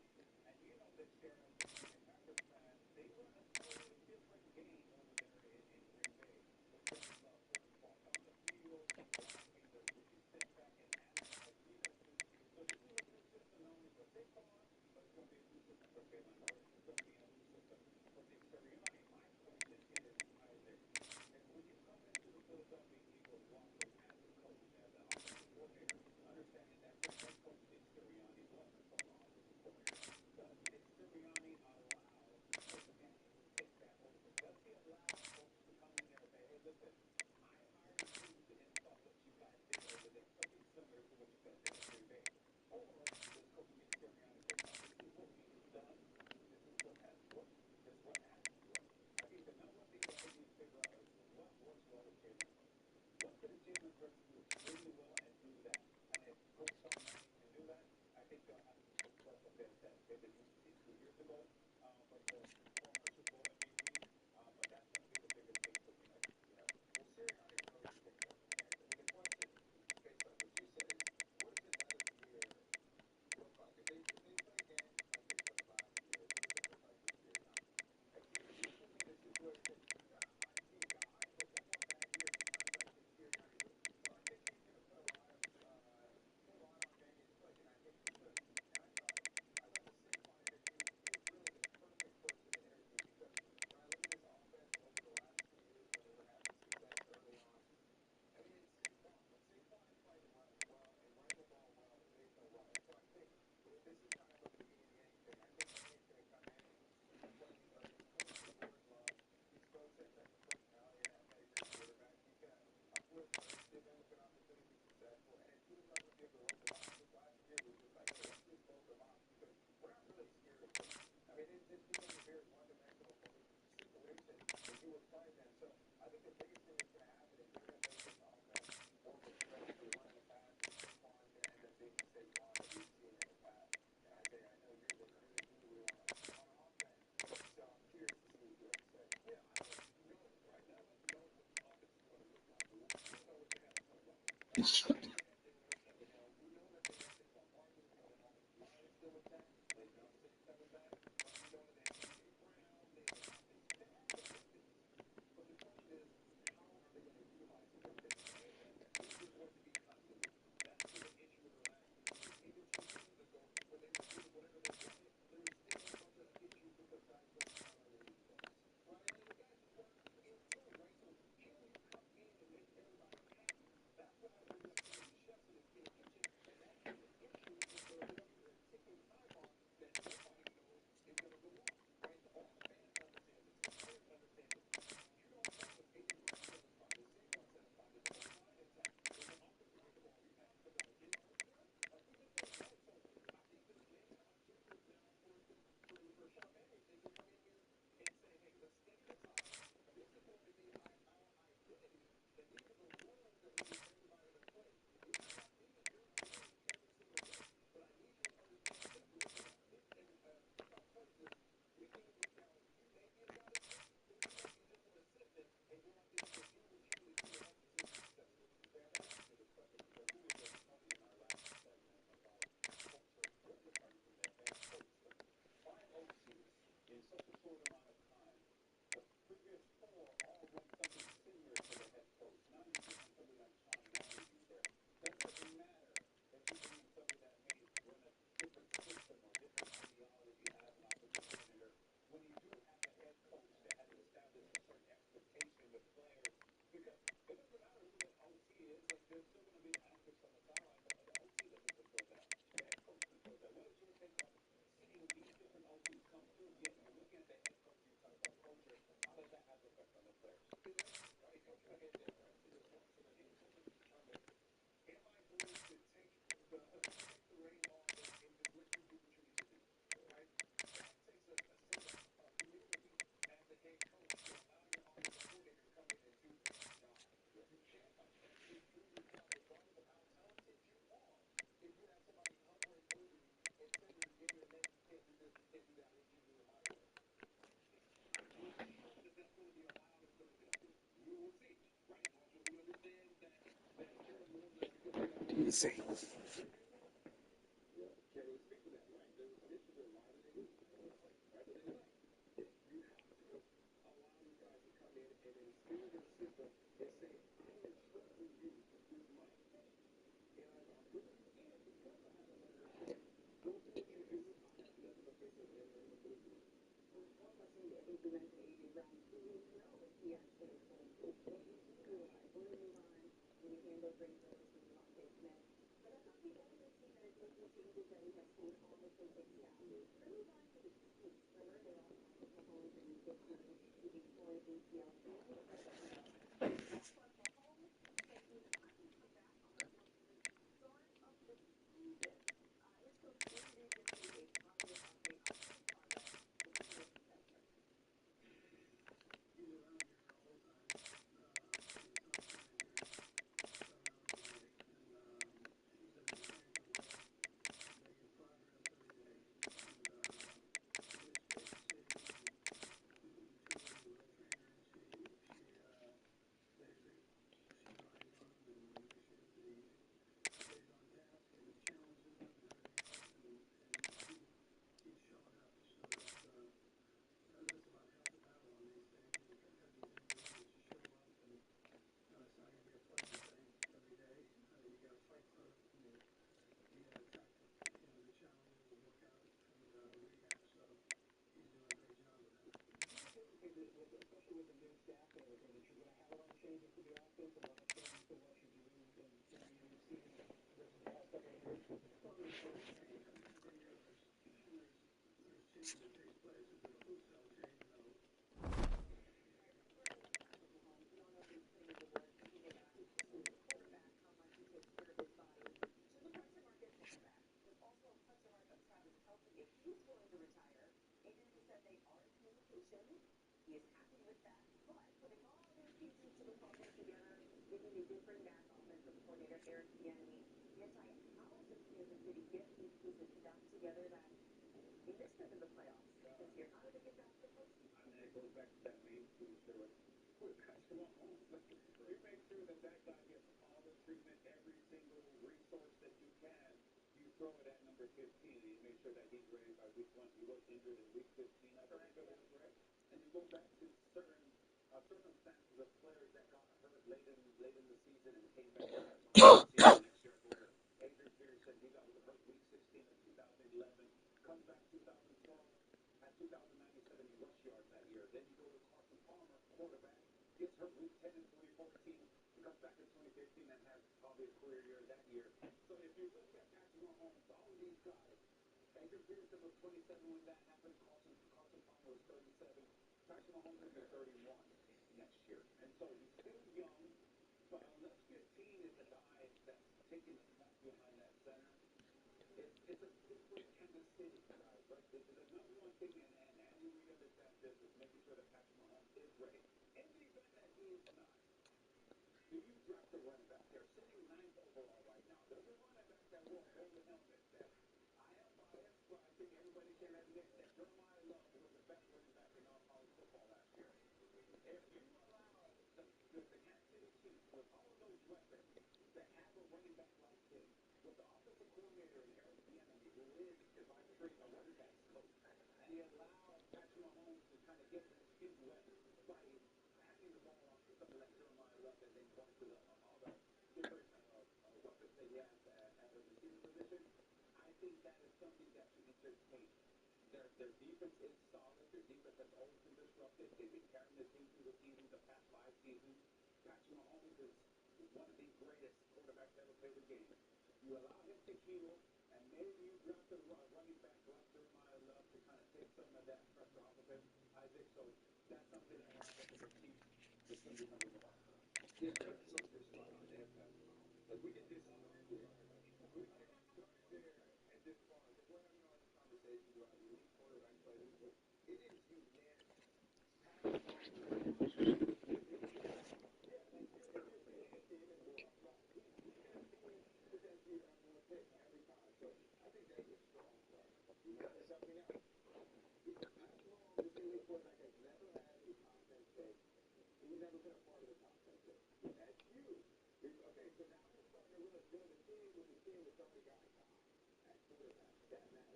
And you know that Sharon, the Packers fan, they run a totally different game over there in Green Bay. With Kevin Love, Kevin Falk on the field, allowing the rookie step back and analyze, read our system. So this is a new system not only for Saquon, but it's going to be a new system for Jalen Hurts. It's going to be a new system for Nick Sirianni. My question is, Isaac, and when you come into the Philadelphia Eagles locker room as a coach, as an offensive coordinator, understanding that your head coach Nick Sirianni was a former offensive coordinator, does Nick Sirianni allow Coach Mannion to take that over? Does he allow folks to come in there and say, hey, listen, I hired you and saw what you guys did over there, something similar to what you guys did in Green Bay? Or does Coach Nick Sirianni say, no, this is what we've done, this is what has worked, this is what hasn't worked? I think the number one thing that I need to figure out is what works well with Jalen Hurts. What could Jalen Hurts do really well and do that? And if Coach Sean Mannion can do that, I think they'll have some success up there that they didn't see 2 years ago from the former Super Bowl MVP. But that's going to be the biggest thing for me. Will Sirianni really take over? And the question, based on what you said, is what does another year look like? If they play again, okay, for the last year, what does it look like for Sirianni? If you put me in a situation, you got a hot team, got eyes, but one more bad year, sometimes I think Sirianni would. So I think he's going to put a lot on Manion's plate, and I think he should. And I thought the Saquon interview, he was really the perfect person to interview because when I look at his offense over the last 2 years when they were having success early on, I mean, it's Saquon. When Saquon is playing well and running the ball well, there's no run. And so I think this is kind of a beginning of the end thing. I think Mannion's going to come in and play his Jordan Love. He still has that type of personality and that pedigree quarterback. He's going to uplift Hurts, give him an opportunity to be successful. And if Jordan Love would be able to run the ball, this last year was just like, hey, let's just load them up because we're not really scared of Hurts. I mean, this becomes a very one-dimensional situation when you were playing them. So I think the biggest thing that's going to happen is they're going to make this offense more of a threat to the run and the pass, and Saquon's going to end up being the Saquon that we've seen in the past. And Isaiah, I know you're the guru on offense, so I'm curious to see what you have to say. Yeah, I don't know right now. I don't know what the offense is going to look like. We don't know what they have so far. We know that they have Jalen Hurts coming down. We know that they have Saquon Barkley coming on. The line is still intact. Le'Veon Bell coming back. We know that they have A.J. Brown. They have the weapons. But the question is, how are they going to utilize the weapons? Is there going to be continuity? That's been an issue with the last 2 years. Even 2 seasons ago, when they were doing whatever they wanted, there was still a bunch of issues because guys don't count on the weak points. Right? And then the guys just weren't in tune, right? So can you come in and make everybody happy? That's what I really think see.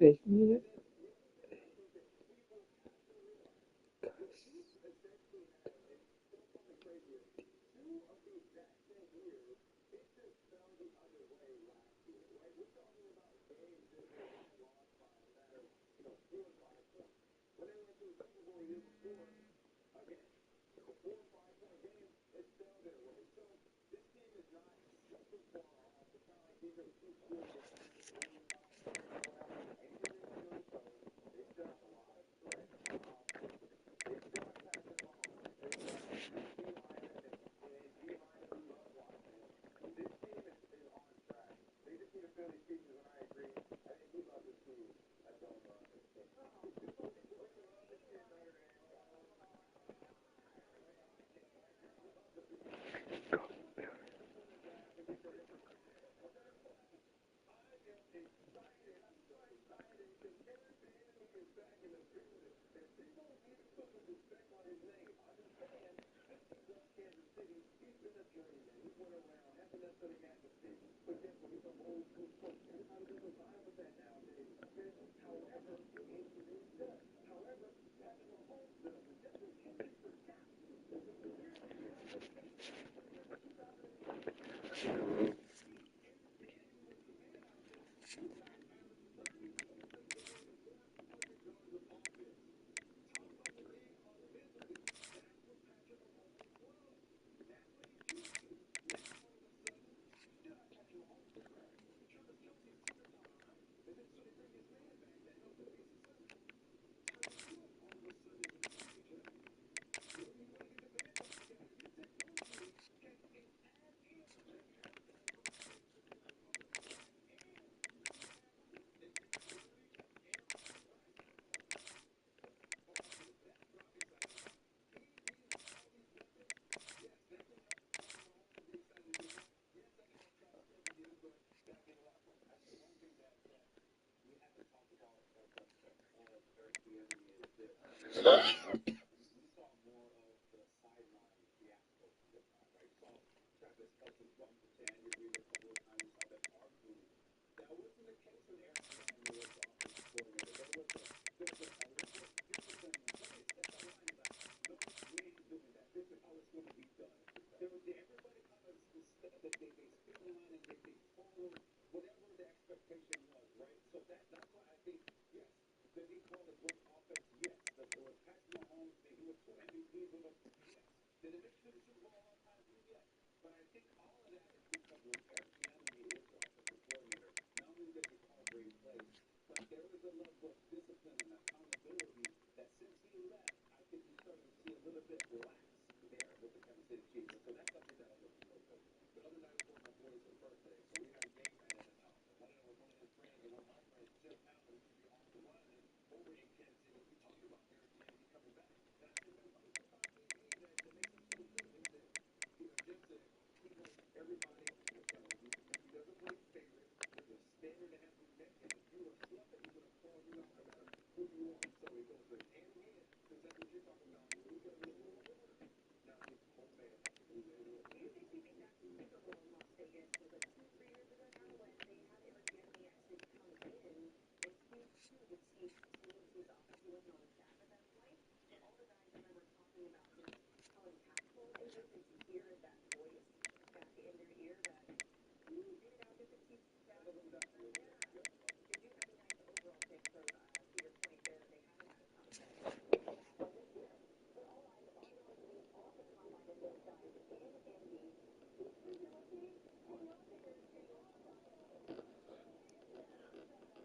Peki.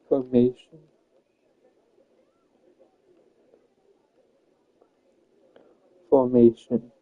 Formation. Formation.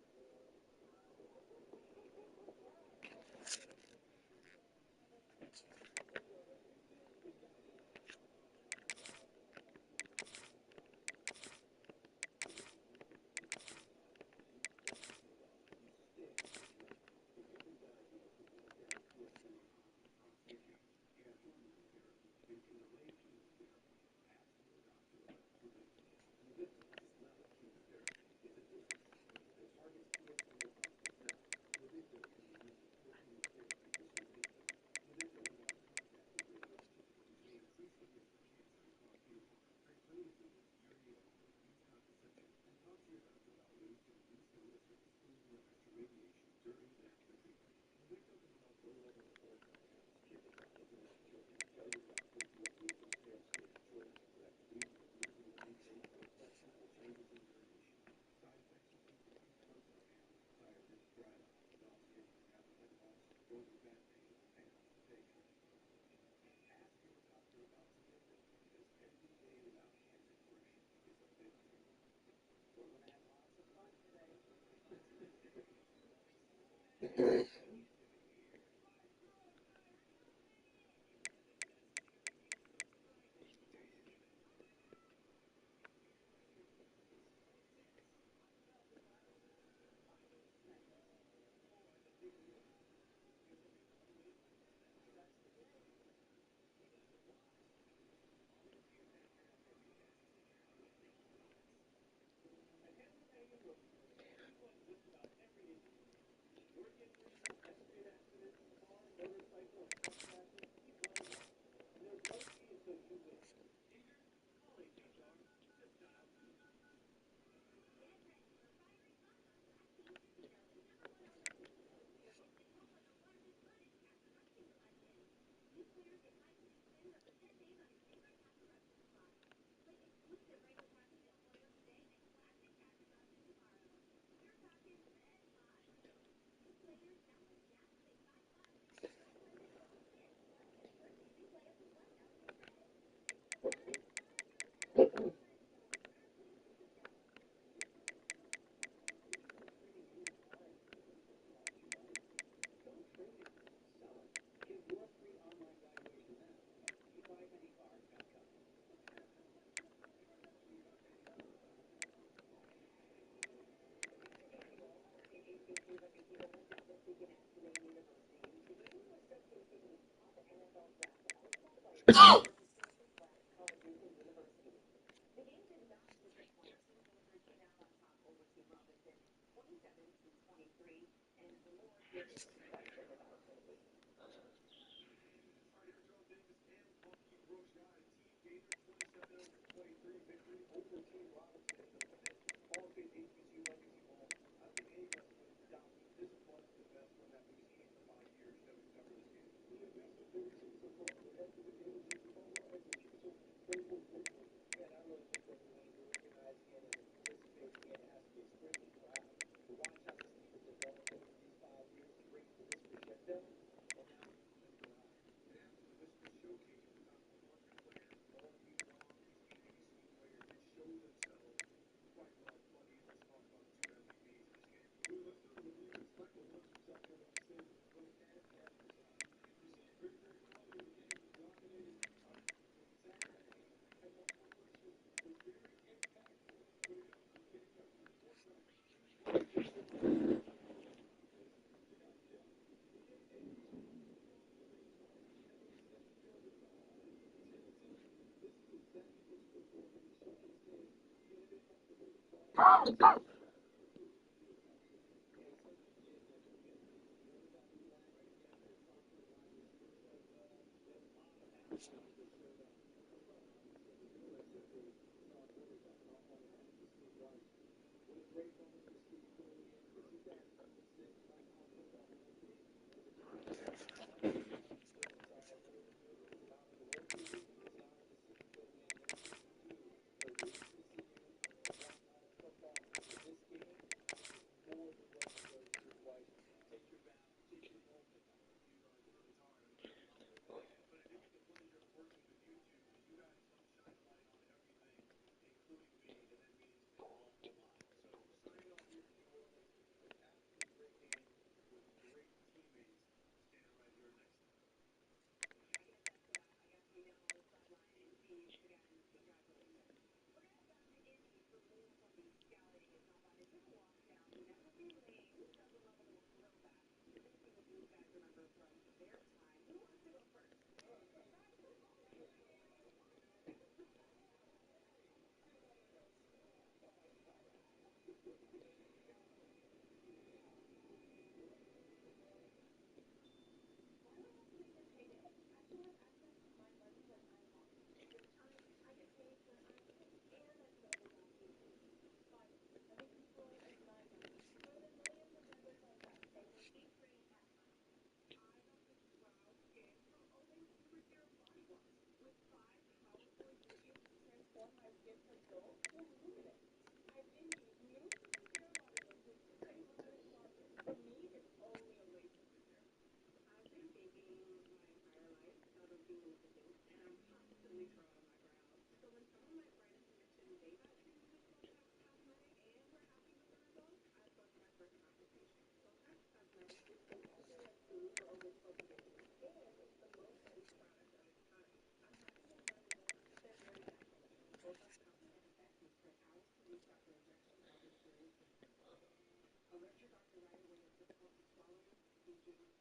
It is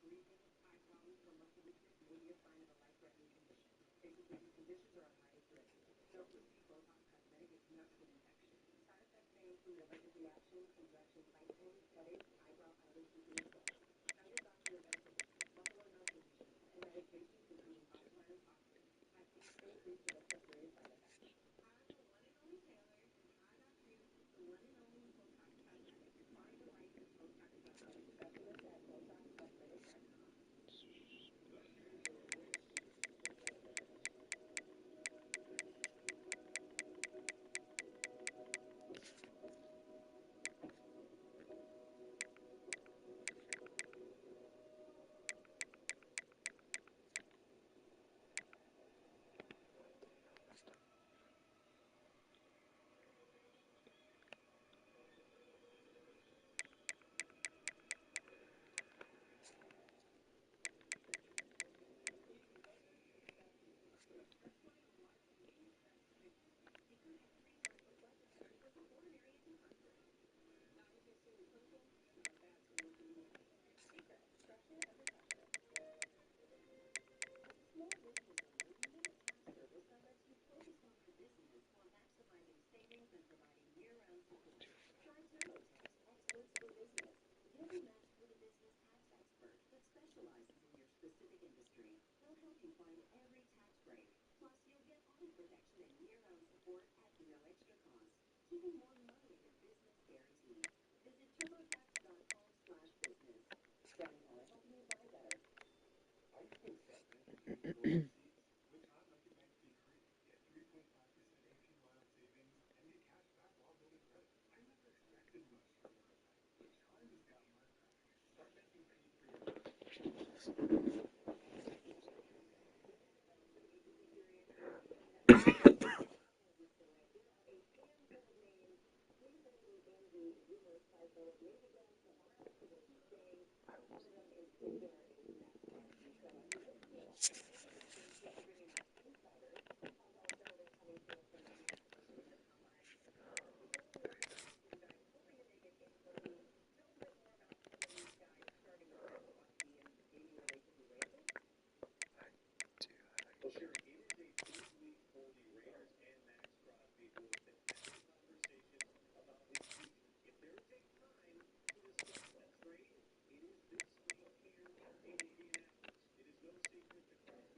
no secret the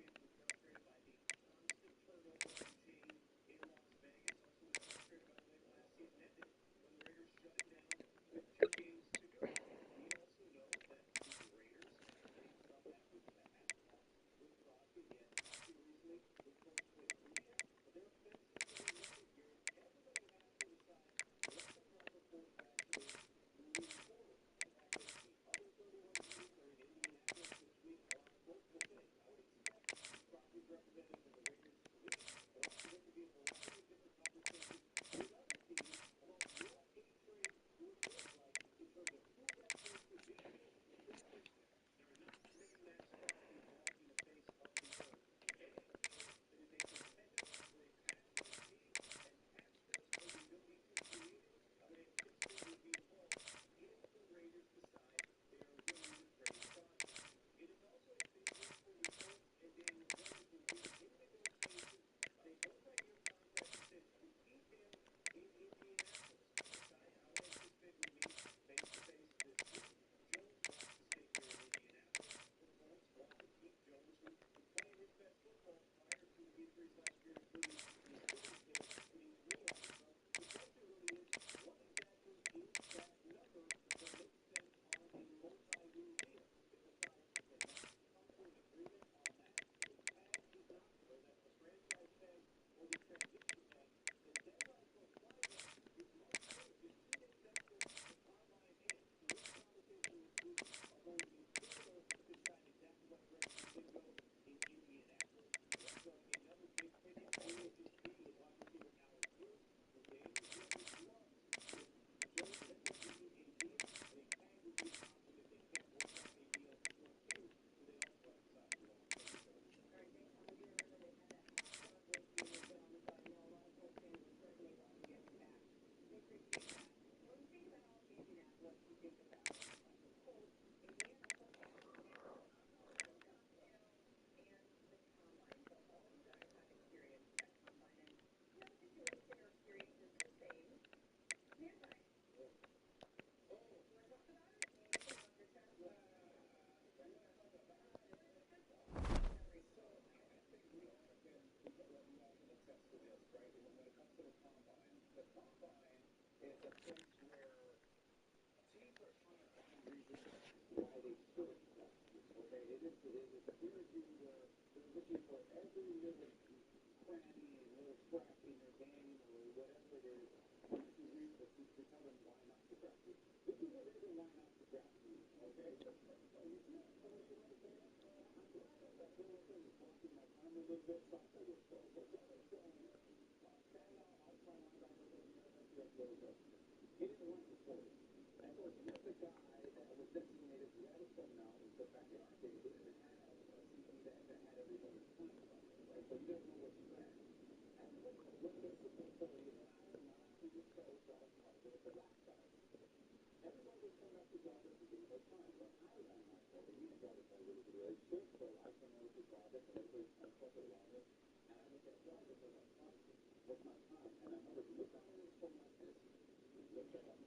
It's a place where teams are trying to find reasons why they shouldn't stop you. Okay, it's a beer review where they're looking for every little cranny and little crack in your game or whatever it is to read to tell them why not to draft you. This is what it is, why not to draft you. Okay, so you see what I'm saying? I'm glad that little thing is blocking my time a little bit. So I'll tell you a story. So outside linebacker for the USF Blazers. He didn't run for 40. And so here's the guy that was designated right at the now. But back in our day, they didn't have a CP that had everybody playing, right? So you didn't know what you had. And when there's a 40, and I just so the last guy, everybody was coming up to guard us to give us time. But I ran my 40. We didn't guard us by really good relationship, so I came over to guard us, and everybody's kind of fucking around it. And I looked at guard us, and I was like, what's my time? And I remember he looked down at his phone like this. He looked at us.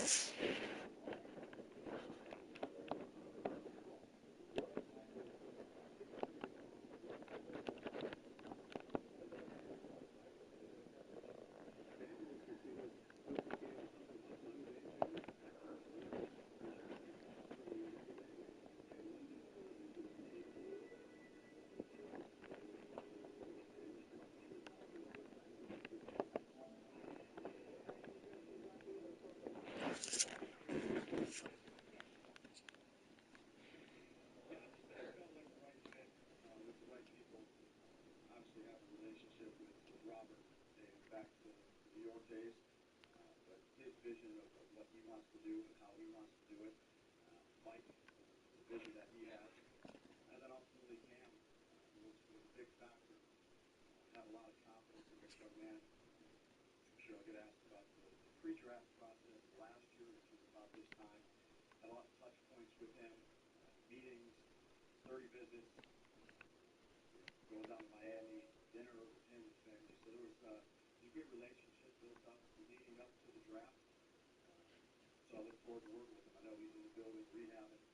Obviously have a relationship with Robert dating back to the New York days, but his vision of what he wants to do and how he wants to do it, Mike, the vision that he has, and then ultimately Cam was a big factor. Have a lot of confidence in this young man. I'm sure I'll get asked about the pre-draft process last year, which was about this time. Had a lot of touch points with him, meetings, 30 visits, going down to Miami, dinner with him and his family. So there was a good relationship built up leading up to the draft. So I look forward to working with him. I know he's in the building rehabbing.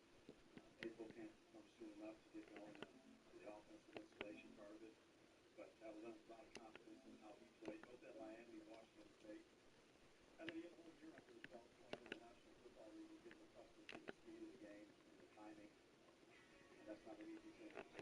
April can't come soon enough to get going on the offensive installation part of it. But I was under a lot of confidence in how he played, both at Miami and Washington State. And then he had a whole year under his belt playing in the National Football League and getting accustomed to the speed of the game and the timing. And that's not an easy thing to do.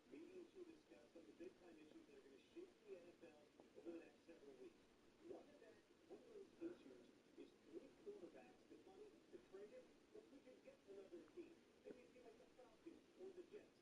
Meeting to discuss some of the big-time issues that are going to shape the NFL over the next several weeks. One of those issues is three quarterbacks, the money to trade it, if we can get another team. Maybe a team like the Falcons or the Jets.